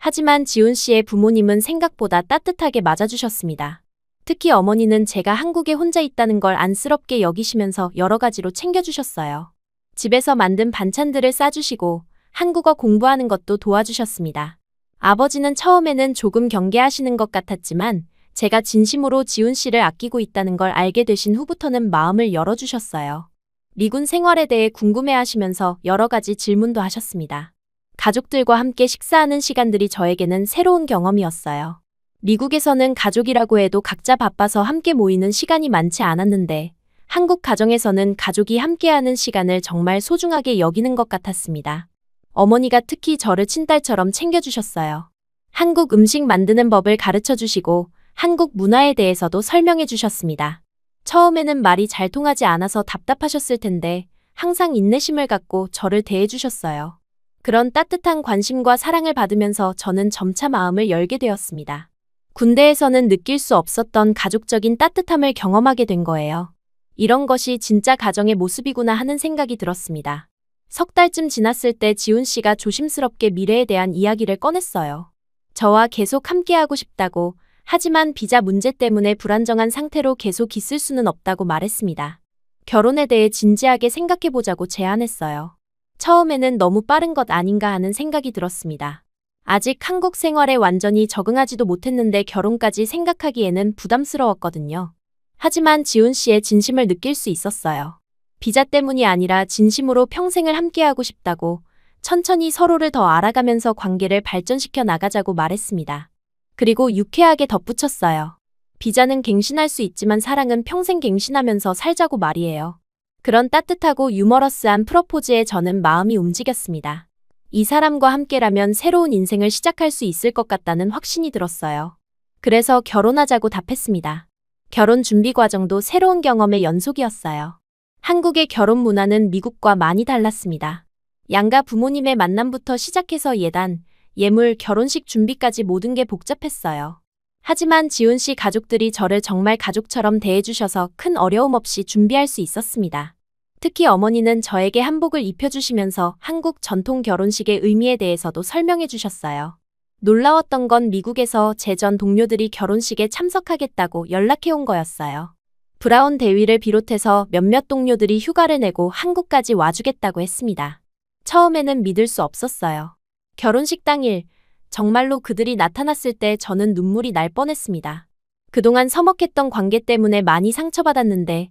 하지만 지훈 씨의 부모님은 생각보다 따뜻하게 맞아주셨습니다. 특히 어머니는 제가 한국에 혼자 있다는 걸 안쓰럽게 여기시면서 여러 가지로 챙겨주셨어요. 집에서 만든 반찬들을 싸주시고 한국어 공부하는 것도 도와주셨습니다. 아버지는 처음에는 조금 경계하시는 것 같았지만 제가 진심으로 지훈 씨를 아끼고 있다는 걸 알게 되신 후부터는 마음을 열어주셨어요. 미군 생활에 대해 궁금해하시면서 여러 가지 질문도 하셨습니다. 가족들과 함께 식사하는 시간들이 저에게는 새로운 경험이었어요. 미국에서는 가족이라고 해도 각자 바빠서 함께 모이는 시간이 많지 않았는데 한국 가정에서는 가족이 함께하는 시간을 정말 소중하게 여기는 것 같았습니다. 어머니가 특히 저를 친딸처럼 챙겨주셨어요. 한국 음식 만드는 법을 가르쳐 주시고 한국 문화에 대해서도 설명해 주셨습니다. 처음에는 말이 잘 통하지 않아서 답답하셨을 텐데 항상 인내심을 갖고 저를 대해 주셨어요. 그런 따뜻한 관심과 사랑을 받으면서 저는 점차 마음을 열게 되었습니다. 군대에서는 느낄 수 없었던 가족적인 따뜻함을 경험하게 된 거예요. 이런 것이 진짜 가정의 모습이구나 하는 생각이 들었습니다. 석 달쯤 지났을 때 지훈 씨가 조심스럽게 미래에 대한 이야기를 꺼냈어요. 저와 계속 함께하고 싶다고, 하지만 비자 문제 때문에 불안정한 상태로 계속 있을 수는 없다고 말했습니다. 결혼에 대해 진지하게 생각해보자고 제안했어요. 처음에는 너무 빠른 것 아닌가 하는 생각이 들었습니다. 아직 한국 생활에 완전히 적응하지도 못했는데 결혼까지 생각하기에는 부담스러웠거든요. 하지만 지훈 씨의 진심을 느낄 수 있었어요. 비자 때문이 아니라 진심으로 평생을 함께하고 싶다고, 천천히 서로를 더 알아가면서 관계를 발전시켜 나가자고 말했습니다. 그리고 유쾌하게 덧붙였어요. 비자는 갱신할 수 있지만 사랑은 평생 갱신하면서 살자고 말이에요. 그런 따뜻하고 유머러스한 프로포즈에 저는 마음이 움직였습니다. 이 사람과 함께라면 새로운 인생을 시작할 수 있을 것 같다는 확신이 들었어요. 그래서 결혼하자고 답했습니다. 결혼 준비 과정도 새로운 경험의 연속이었어요. 한국의 결혼 문화는 미국과 많이 달랐습니다. 양가 부모님의 만남부터 시작해서 예단, 예물, 결혼식 준비까지 모든 게 복잡했어요. 하지만 지훈 씨 가족들이 저를 정말 가족처럼 대해주셔서 큰 어려움 없이 준비할 수 있었습니다. 특히 어머니는 저에게 한복을 입혀주시면서 한국 전통 결혼식의 의미에 대해서도 설명해 주셨어요. 놀라웠던 건 미국에서 제 전 동료들이 결혼식에 참석하겠다고 연락해 온 거였어요. 브라운 대위를 비롯해서 몇몇 동료들이 휴가를 내고 한국까지 와주겠다고 했습니다. 처음에는 믿을 수 없었어요. 결혼식 당일, 정말로 그들이 나타났을 때 저는 눈물이 날 뻔했습니다. 그동안 서먹했던 관계 때문에 많이 상처받았는데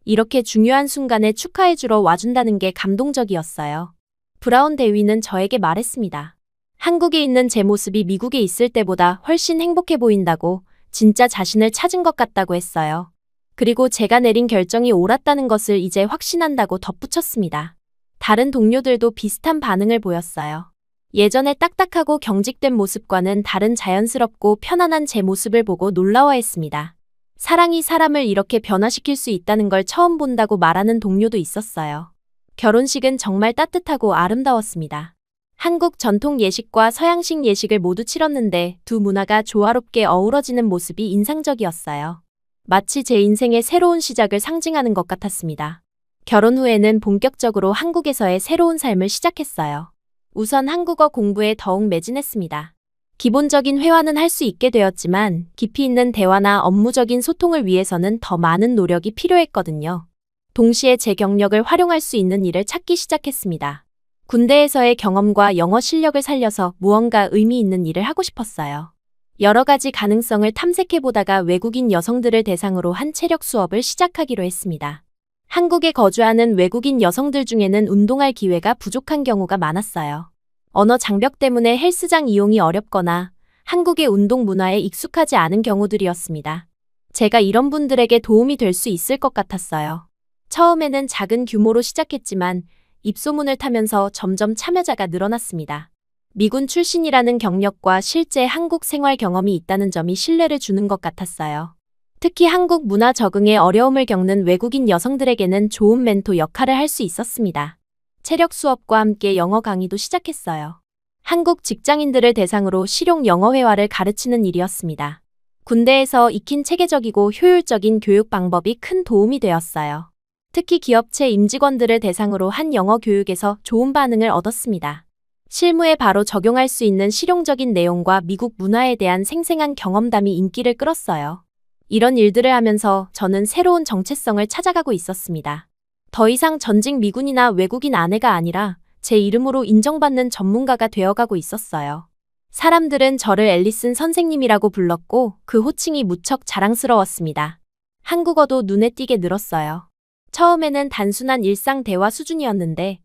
이렇게 중요한 순간에 축하해주러 와준다는 게 감동적이었어요. 브라운 대위는 저에게 말했습니다. 한국에 있는 제 모습이 미국에 있을 때보다 훨씬 행복해 보인다고, 진짜 자신을 찾은 것 같다고 했어요. 그리고 제가 내린 결정이 옳았다는 것을 이제 확신한다고 덧붙였습니다. 다른 동료들도 비슷한 반응을 보였어요. 예전에 딱딱하고 경직된 모습과는 다른 자연스럽고 편안한 제 모습을 보고 놀라워했습니다. 사랑이 사람을 이렇게 변화시킬 수 있다는 걸 처음 본다고 말하는 동료도 있었어요. 결혼식은 정말 따뜻하고 아름다웠습니다. 한국 전통 예식과 서양식 예식을 모두 치렀는데 두 문화가 조화롭게 어우러지는 모습이 인상적이었어요. 마치 제 인생의 새로운 시작을 상징하는 것 같았습니다. 결혼 후에는 본격적으로 한국에서의 새로운 삶을 시작했어요. 우선 한국어 공부에 더욱 매진했습니다. 기본적인 회화는 할 수 있게 되었지만 깊이 있는 대화나 업무적인 소통을 위해서는 더 많은 노력이 필요했거든요. 동시에 제 경력을 활용할 수 있는 일을 찾기 시작했습니다. 군대에서의 경험과 영어 실력을 살려서 무언가 의미 있는 일을 하고 싶었어요. 여러 가지 가능성을 탐색해보다가 외국인 여성들을 대상으로 한 체력 수업을 시작하기로 했습니다. 한국에 거주하는 외국인 여성들 중에는 운동할 기회가 부족한 경우가 많았어요. 언어 장벽 때문에 헬스장 이용이 어렵거나 한국의 운동 문화에 익숙하지 않은 경우들이었습니다. 제가 이런 분들에게 도움이 될 수 있을 것 같았어요. 처음에는 작은 규모로 시작했지만 입소문을 타면서 점점 참여자가 늘어났습니다. 미군 출신이라는 경력과 실제 한국 생활 경험이 있다는 점이 신뢰를 주는 것 같았어요. 특히 한국 문화 적응에 어려움을 겪는 외국인 여성들에게는 좋은 멘토 역할을 할 수 있었습니다. 체력 수업과 함께 영어 강의도 시작했어요. 한국 직장인들을 대상으로 실용 영어 회화를 가르치는 일이었습니다. 군대에서 익힌 체계적이고 효율적인 교육 방법이 큰 도움이 되었어요. 특히 기업체 임직원들을 대상으로 한 영어 교육에서 좋은 반응을 얻었습니다. 실무에 바로 적용할 수 있는 실용적인 내용과 미국 문화에 대한 생생한 경험담이 인기를 끌었어요. 이런 일들을 하면서 저는 새로운 정체성을 찾아가고 있었습니다. 더 이상 전직 미군이나 외국인 아내가 아니라 제 이름으로 인정받는 전문가가 되어가고 있었어요. 사람들은 저를 앨리슨 선생님이라고 불렀고 그 호칭이 무척 자랑스러웠습니다. 한국어도 눈에 띄게 늘었어요. 처음에는 단순한 일상 대화 수준이었는데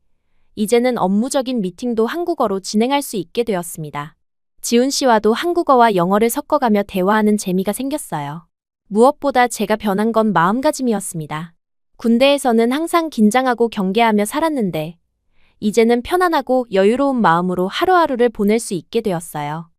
이제는 업무적인 미팅도 한국어로 진행할 수 있게 되었습니다. 지훈 씨와도 한국어와 영어를 섞어가며 대화하는 재미가 생겼어요. 무엇보다 제가 변한 건 마음가짐이었습니다. 군대에서는 항상 긴장하고 경계하며 살았는데 이제는 편안하고 여유로운 마음으로 하루하루를 보낼 수 있게 되었어요.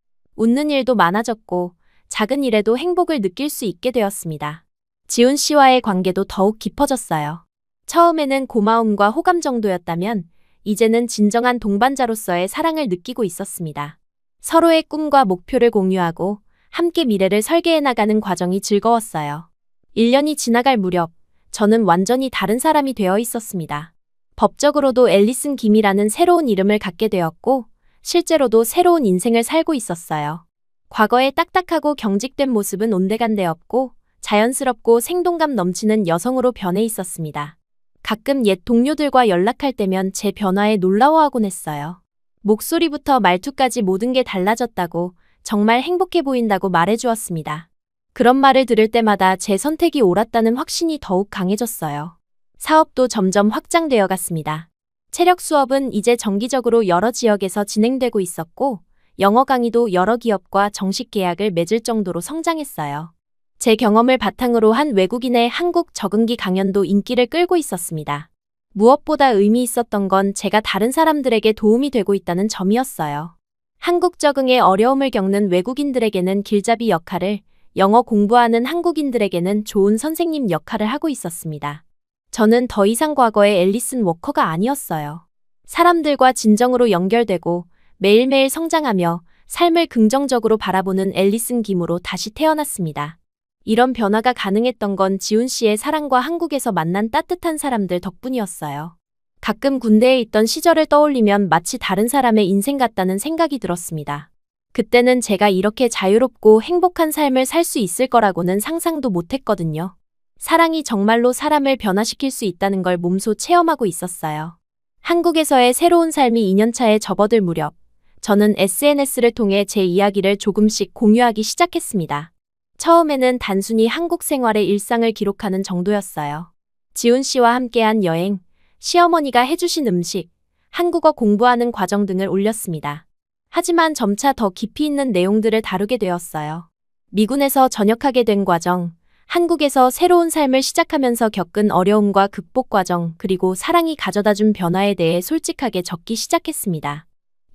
웃는 일도 많아졌고 작은 일에도 행복을 느낄 수 있게 되었습니다. 지훈 씨와의 관계도 더욱 깊어졌어요. 처음에는 고마움과 호감 정도였다면 이제는 진정한 동반자로서의 사랑을 느끼고 있었습니다. 서로의 꿈과 목표를 공유하고 함께 미래를 설계해 나가는 과정이 즐거웠어요. 1년이 지나갈 무렵 저는 완전히 다른 사람이 되어 있었습니다. 법적으로도 앨리슨 김이라는 새로운 이름을 갖게 되었고 실제로도 새로운 인생을 살고 있었어요. 과거의 딱딱하고 경직된 모습은 온데간데 없고 자연스럽고 생동감 넘치는 여성으로 변해 있었습니다. 가끔 옛 동료들과 연락할 때면 제 변화에 놀라워하곤 했어요. 목소리부터 말투까지 모든 게 달라졌다고, 정말 행복해 보인다고 말해주었습니다. 그런 말을 들을 때마다 제 선택이 옳았다는 확신이 더욱 강해졌어요. 사업도 점점 확장되어 갔습니다. 체력 수업은 이제 정기적으로 여러 지역에서 진행되고 있었고, 영어 강의도 여러 기업과 정식 계약을 맺을 정도로 성장했어요. 제 경험을 바탕으로 한 외국인의 한국 적응기 강연도 인기를 끌고 있었습니다. 무엇보다 의미 있었던 건 제가 다른 사람들에게 도움이 되고 있다는 점이었어요. 한국 적응에 어려움을 겪는 외국인들에게는 길잡이 역할을, 영어 공부하는 한국인들에게는 좋은 선생님 역할을 하고 있었습니다. 저는 더 이상 과거의 앨리슨 워커가 아니었어요. 사람들과 진정으로 연결되고 매일매일 성장하며 삶을 긍정적으로 바라보는 앨리슨 김으로 다시 태어났습니다. 이런 변화가 가능했던 건 지훈 씨의 사랑과 한국에서 만난 따뜻한 사람들 덕분이었어요. 가끔 군대에 있던 시절을 떠올리면 마치 다른 사람의 인생 같다는 생각이 들었습니다. 그때는 제가 이렇게 자유롭고 행복한 삶을 살 수 있을 거라고는 상상도 못했거든요. 사랑이 정말로 사람을 변화시킬 수 있다는 걸 몸소 체험하고 있었어요. 한국에서의 새로운 삶이 2년차에 접어들 무렵, 저는 SNS를 통해 제 이야기를 조금씩 공유하기 시작했습니다. 처음에는 단순히 한국 생활의 일상을 기록하는 정도였어요. 지훈 씨와 함께한 여행, 시어머니가 해주신 음식, 한국어 공부하는 과정 등을 올렸습니다. 하지만 점차 더 깊이 있는 내용들을 다루게 되었어요. 미군에서 전역하게 된 과정, 한국에서 새로운 삶을 시작하면서 겪은 어려움과 극복 과정, 그리고 사랑이 가져다준 변화에 대해 솔직하게 적기 시작했습니다.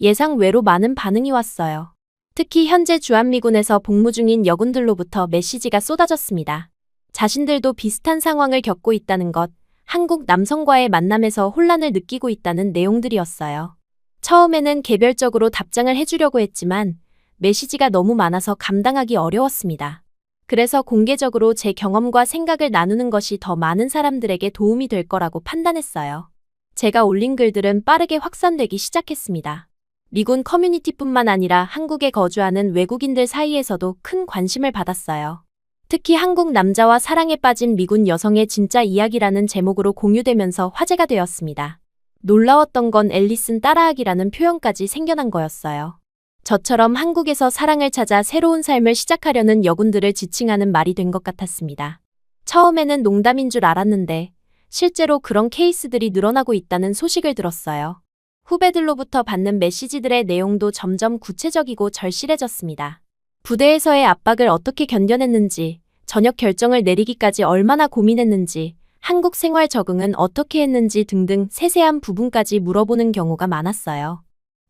예상 외로 많은 반응이 왔어요. 특히 현재 주한미군에서 복무 중인 여군들로부터 메시지가 쏟아졌습니다. 자신들도 비슷한 상황을 겪고 있다는 것, 한국 남성과의 만남에서 혼란을 느끼고 있다는 내용들이었어요. 처음에는 개별적으로 답장을 해주려고 했지만 메시지가 너무 많아서 감당하기 어려웠습니다. 그래서 공개적으로 제 경험과 생각을 나누는 것이 더 많은 사람들에게 도움이 될 거라고 판단했어요. 제가 올린 글들은 빠르게 확산되기 시작했습니다. 미군 커뮤니티뿐만 아니라 한국에 거주하는 외국인들 사이에서도 큰 관심을 받았어요. 특히 한국 남자와 사랑에 빠진 미군 여성의 진짜 이야기라는 제목으로 공유되면서 화제가 되었습니다. 놀라웠던 건 앨리슨 따라하기라는 표현까지 생겨난 거였어요. 저처럼 한국에서 사랑을 찾아 새로운 삶을 시작하려는 여군들을 지칭하는 말이 된 것 같았습니다. 처음에는 농담인 줄 알았는데 실제로 그런 케이스들이 늘어나고 있다는 소식을 들었어요. 후배들로부터 받는 메시지들의 내용도 점점 구체적이고 절실해졌습니다. 부대에서의 압박을 어떻게 견뎌냈는지, 전역 결정을 내리기까지 얼마나 고민했는지, 한국 생활 적응은 어떻게 했는지 등등 세세한 부분까지 물어보는 경우가 많았어요.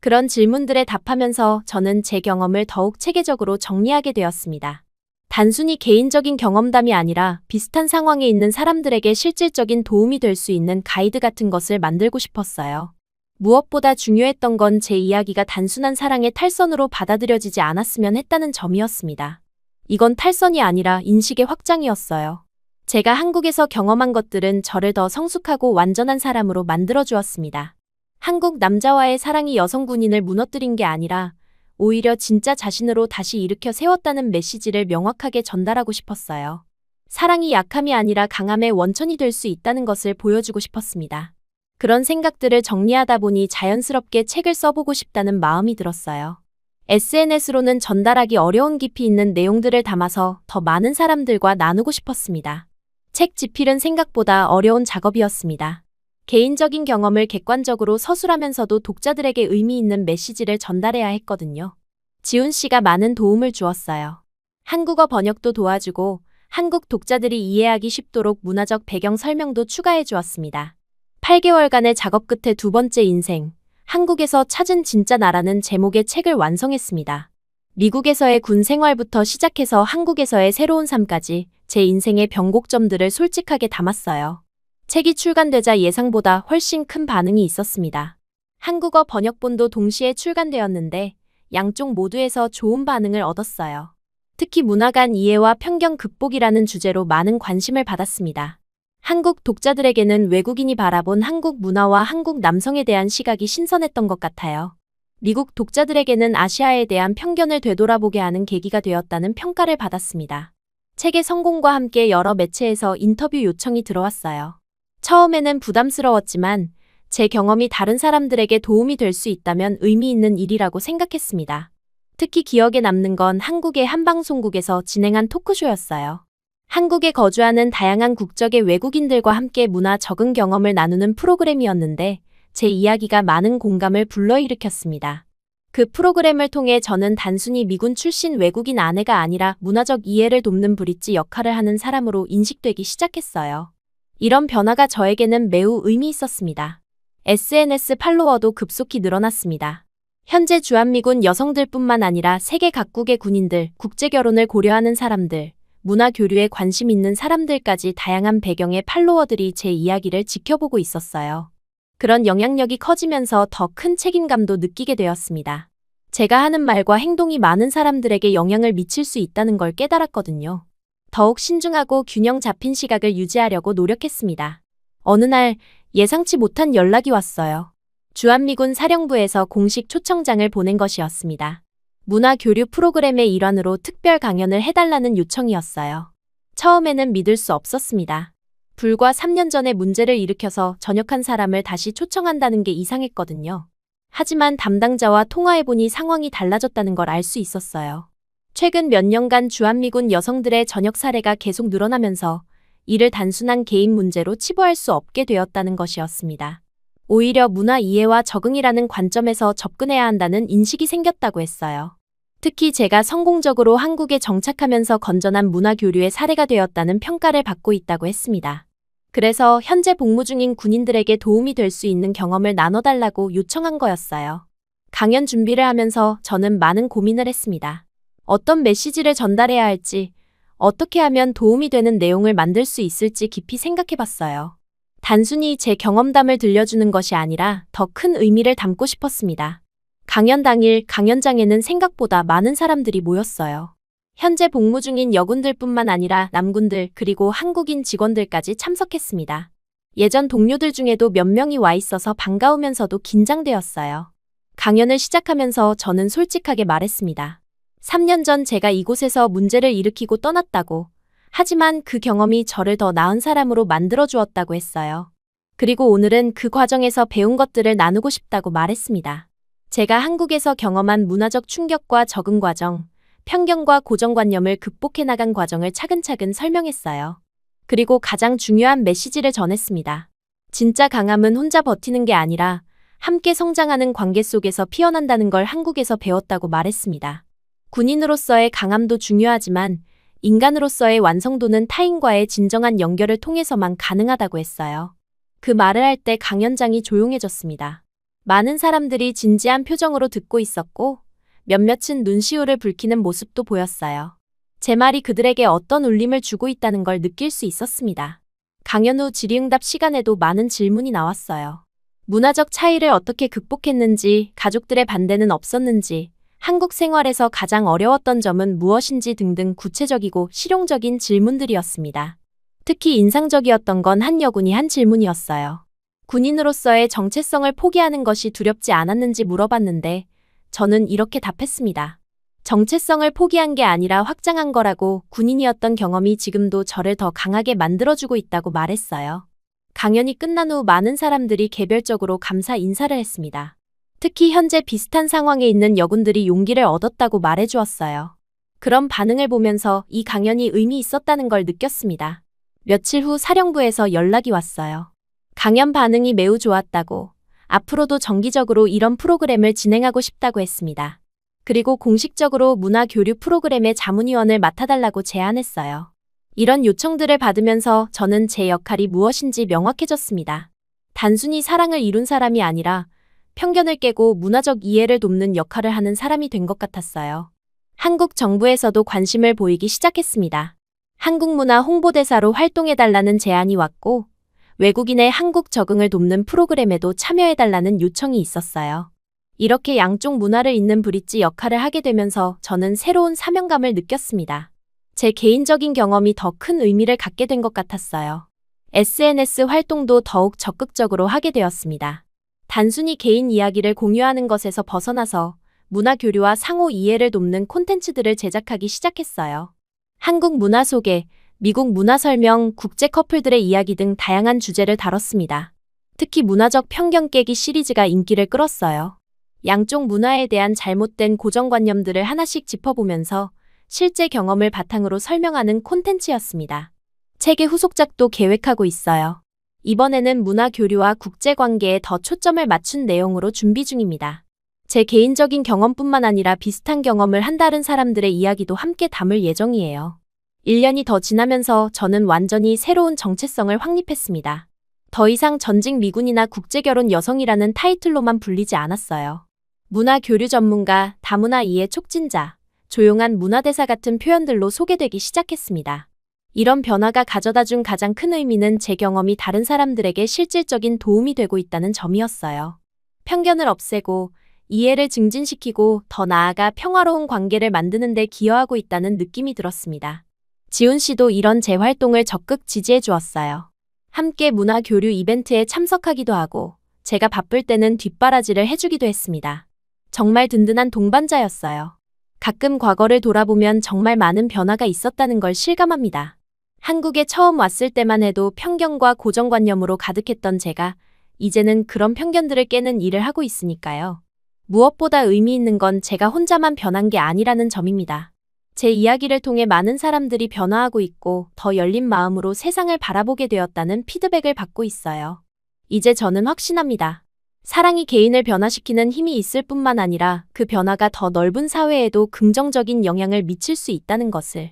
그런 질문들에 답하면서 저는 제 경험을 더욱 체계적으로 정리하게 되었습니다. 단순히 개인적인 경험담이 아니라 비슷한 상황에 있는 사람들에게 실질적인 도움이 될 수 있는 가이드 같은 것을 만들고 싶었어요. 무엇보다 중요했던 건 제 이야기가 단순한 사랑의 탈선으로 받아들여지지 않았으면 했다는 점이었습니다. 이건 탈선이 아니라 인식의 확장이었어요. 제가 한국에서 경험한 것들은 저를 더 성숙하고 완전한 사람으로 만들어주었습니다. 한국 남자와의 사랑이 여성 군인을 무너뜨린 게 아니라 오히려 진짜 자신으로 다시 일으켜 세웠다는 메시지를 명확하게 전달하고 싶었어요. 사랑이 약함이 아니라 강함의 원천이 될 수 있다는 것을 보여주고 싶었습니다. 그런 생각들을 정리하다 보니 자연스럽게 책을 써보고 싶다는 마음이 들었어요. SNS로는 전달하기 어려운 깊이 있는 내용들을 담아서 더 많은 사람들과 나누고 싶었습니다. 책 집필은 생각보다 어려운 작업이었습니다. 개인적인 경험을 객관적으로 서술하면서도 독자들에게 의미 있는 메시지를 전달해야 했거든요. 지훈 씨가 많은 도움을 주었어요. 한국어 번역도 도와주고 한국 독자들이 이해하기 쉽도록 문화적 배경 설명도 추가해 주었습니다. 8개월간의 작업 끝에 두 번째 인생, 한국에서 찾은 진짜 나라는 제목의 책을 완성했습니다. 미국에서의 군 생활부터 시작해서 한국에서의 새로운 삶까지 제 인생의 변곡점들을 솔직하게 담았어요. 책이 출간되자 예상보다 훨씬 큰 반응이 있었습니다. 한국어 번역본도 동시에 출간되었는데 양쪽 모두에서 좋은 반응을 얻었어요. 특히 문화 간 이해와 편견 극복이라는 주제로 많은 관심을 받았습니다. 한국 독자들에게는 외국인이 바라본 한국 문화와 한국 남성에 대한 시각이 신선했던 것 같아요. 미국 독자들에게는 아시아에 대한 편견을 되돌아보게 하는 계기가 되었다는 평가를 받았습니다. 책의 성공과 함께 여러 매체에서 인터뷰 요청이 들어왔어요. 처음에는 부담스러웠지만 제 경험이 다른 사람들에게 도움이 될 수 있다면 의미 있는 일이라고 생각했습니다. 특히 기억에 남는 건 한국의 한방송국에서 진행한 토크쇼였어요. 한국에 거주하는 다양한 국적의 외국인들과 함께 문화 적응 경험을 나누는 프로그램이었는데 제 이야기가 많은 공감을 불러일으켰습니다. 그 프로그램을 통해 저는 단순히 미군 출신 외국인 아내가 아니라 문화적 이해를 돕는 브릿지 역할을 하는 사람으로 인식되기 시작했어요. 이런 변화가 저에게는 매우 의미 있었습니다. SNS 팔로워도 급속히 늘어났습니다. 현재 주한미군 여성들뿐만 아니라 세계 각국의 군인들, 국제결혼을 고려하는 사람들, 문화 교류에 관심 있는 사람들까지 다양한 배경의 팔로워들이 제 이야기를 지켜보고 있었어요. 그런 영향력이 커지면서 더 큰 책임감도 느끼게 되었습니다. 제가 하는 말과 행동이 많은 사람들에게 영향을 미칠 수 있다는 걸 깨달았거든요. 더욱 신중하고 균형 잡힌 시각을 유지하려고 노력했습니다. 어느 날 예상치 못한 연락이 왔어요. 주한미군 사령부에서 공식 초청장을 보낸 것이었습니다. 문화 교류 프로그램의 일환으로 특별 강연을 해달라는 요청이었어요. 처음에는 믿을 수 없었습니다. 불과 3년 전에 문제를 일으켜서 전역한 사람을 다시 초청한다는 게 이상했거든요. 하지만 담당자와 통화해보니 상황이 달라졌다는 걸 알 수 있었어요. 최근 몇 년간 주한미군 여성들의 전역 사례가 계속 늘어나면서 이를 단순한 개인 문제로 치부할 수 없게 되었다는 것이었습니다. 오히려 문화 이해와 적응이라는 관점에서 접근해야 한다는 인식이 생겼다고 했어요. 특히 제가 성공적으로 한국에 정착하면서 건전한 문화 교류의 사례가 되었다는 평가를 받고 있다고 했습니다. 그래서 현재 복무 중인 군인들에게 도움이 될 수 있는 경험을 나눠달라고 요청한 거였어요. 강연 준비를 하면서 저는 많은 고민을 했습니다. 어떤 메시지를 전달해야 할지, 어떻게 하면 도움이 되는 내용을 만들 수 있을지 깊이 생각해봤어요. 단순히 제 경험담을 들려주는 것이 아니라 더 큰 의미를 담고 싶었습니다. 강연 당일 강연장에는 생각보다 많은 사람들이 모였어요. 현재 복무 중인 여군들뿐만 아니라 남군들 그리고 한국인 직원들까지 참석했습니다. 예전 동료들 중에도 몇 명이 와 있어서 반가우면서도 긴장되었어요. 강연을 시작하면서 저는 솔직하게 말했습니다. 3년 전 제가 이곳에서 문제를 일으키고 떠났다고. 하지만 그 경험이 저를 더 나은 사람으로 만들어주었다고 했어요. 그리고 오늘은 그 과정에서 배운 것들을 나누고 싶다고 말했습니다. 제가 한국에서 경험한 문화적 충격과 적응 과정, 편견과 고정관념을 극복해 나간 과정을 차근차근 설명했어요. 그리고 가장 중요한 메시지를 전했습니다. 진짜 강함은 혼자 버티는 게 아니라 함께 성장하는 관계 속에서 피어난다는 걸 한국에서 배웠다고 말했습니다. 군인으로서의 강함도 중요하지만 인간으로서의 완성도는 타인과의 진정한 연결을 통해서만 가능하다고 했어요. 그 말을 할 때 강연장이 조용해졌습니다. 많은 사람들이 진지한 표정으로 듣고 있었고 몇몇은 눈시울을 붉히는 모습도 보였어요. 제 말이 그들에게 어떤 울림을 주고 있다는 걸 느낄 수 있었습니다. 강연 후 질의응답 시간에도 많은 질문이 나왔어요. 문화적 차이를 어떻게 극복했는지, 가족들의 반대는 없었는지, 한국 생활에서 가장 어려웠던 점은 무엇인지 등등 구체적이고 실용적인 질문들이었습니다. 특히 인상적이었던 건 한 여군이 한 질문이었어요. 군인으로서의 정체성을 포기하는 것이 두렵지 않았는지 물어봤는데 저는 이렇게 답했습니다. 정체성을 포기한 게 아니라 확장한 거라고 군인이었던 경험이 지금도 저를 더 강하게 만들어주고 있다고 말했어요. 강연이 끝난 후 많은 사람들이 개별적으로 감사 인사를 했습니다. 특히 현재 비슷한 상황에 있는 여군들이 용기를 얻었다고 말해주었어요. 그런 반응을 보면서 이 강연이 의미 있었다는 걸 느꼈습니다. 며칠 후 사령부에서 연락이 왔어요. 강연 반응이 매우 좋았다고, 앞으로도 정기적으로 이런 프로그램을 진행하고 싶다고 했습니다. 그리고 공식적으로 문화 교류 프로그램의 자문위원을 맡아달라고 제안했어요. 이런 요청들을 받으면서 저는 제 역할이 무엇인지 명확해졌습니다. 단순히 사랑을 이룬 사람이 아니라 편견을 깨고 문화적 이해를 돕는 역할을 하는 사람이 된 것 같았어요. 한국 정부에서도 관심을 보이기 시작했습니다. 한국 문화 홍보대사로 활동해달라는 제안이 왔고, 외국인의 한국 적응을 돕는 프로그램에도 참여해달라는 요청이 있었어요. 이렇게 양쪽 문화를 잇는 브릿지 역할을 하게 되면서 저는 새로운 사명감을 느꼈습니다. 제 개인적인 경험이 더 큰 의미를 갖게 된 것 같았어요. SNS 활동도 더욱 적극적으로 하게 되었습니다. 단순히 개인 이야기를 공유하는 것에서 벗어나서 문화 교류와 상호 이해를 돕는 콘텐츠들을 제작하기 시작했어요. 한국 문화 소개, 미국 문화 설명, 국제 커플들의 이야기 등 다양한 주제를 다뤘습니다. 특히 문화적 편견 깨기 시리즈가 인기를 끌었어요. 양쪽 문화에 대한 잘못된 고정관념들을 하나씩 짚어보면서 실제 경험을 바탕으로 설명하는 콘텐츠였습니다. 책의 후속작도 계획하고 있어요. 이번에는 문화 교류와 국제 관계에 더 초점을 맞춘 내용으로 준비 중입니다. 제 개인적인 경험뿐만 아니라 비슷한 경험을 한 다른 사람들의 이야기도 함께 담을 예정이에요. 1년이 더 지나면서 저는 완전히 새로운 정체성을 확립했습니다. 더 이상 전직 미군이나 국제결혼 여성이라는 타이틀로만 불리지 않았어요. 문화 교류 전문가, 다문화 이해 촉진자, 조용한 문화대사 같은 표현들로 소개되기 시작했습니다. 이런 변화가 가져다준 가장 큰 의미는 제 경험이 다른 사람들에게 실질적인 도움이 되고 있다는 점이었어요. 편견을 없애고 이해를 증진시키고 더 나아가 평화로운 관계를 만드는 데 기여하고 있다는 느낌이 들었습니다. 지훈 씨도 이런 제 활동을 적극 지지해 주었어요. 함께 문화 교류 이벤트에 참석하기도 하고 제가 바쁠 때는 뒷바라지를 해주기도 했습니다. 정말 든든한 동반자였어요. 가끔 과거를 돌아보면 정말 많은 변화가 있었다는 걸 실감합니다. 한국에 처음 왔을 때만 해도 편견과 고정관념으로 가득했던 제가 이제는 그런 편견들을 깨는 일을 하고 있으니까요. 무엇보다 의미 있는 건 제가 혼자만 변한 게 아니라는 점입니다. 제 이야기를 통해 많은 사람들이 변화하고 있고 더 열린 마음으로 세상을 바라보게 되었다는 피드백을 받고 있어요. 이제 저는 확신합니다. 사랑이 개인을 변화시키는 힘이 있을 뿐만 아니라 그 변화가 더 넓은 사회에도 긍정적인 영향을 미칠 수 있다는 것을.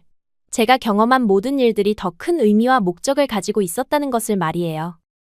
제가 경험한 모든 일들이 더 큰 의미와 목적을 가지고 있었다는 것을 말이에요.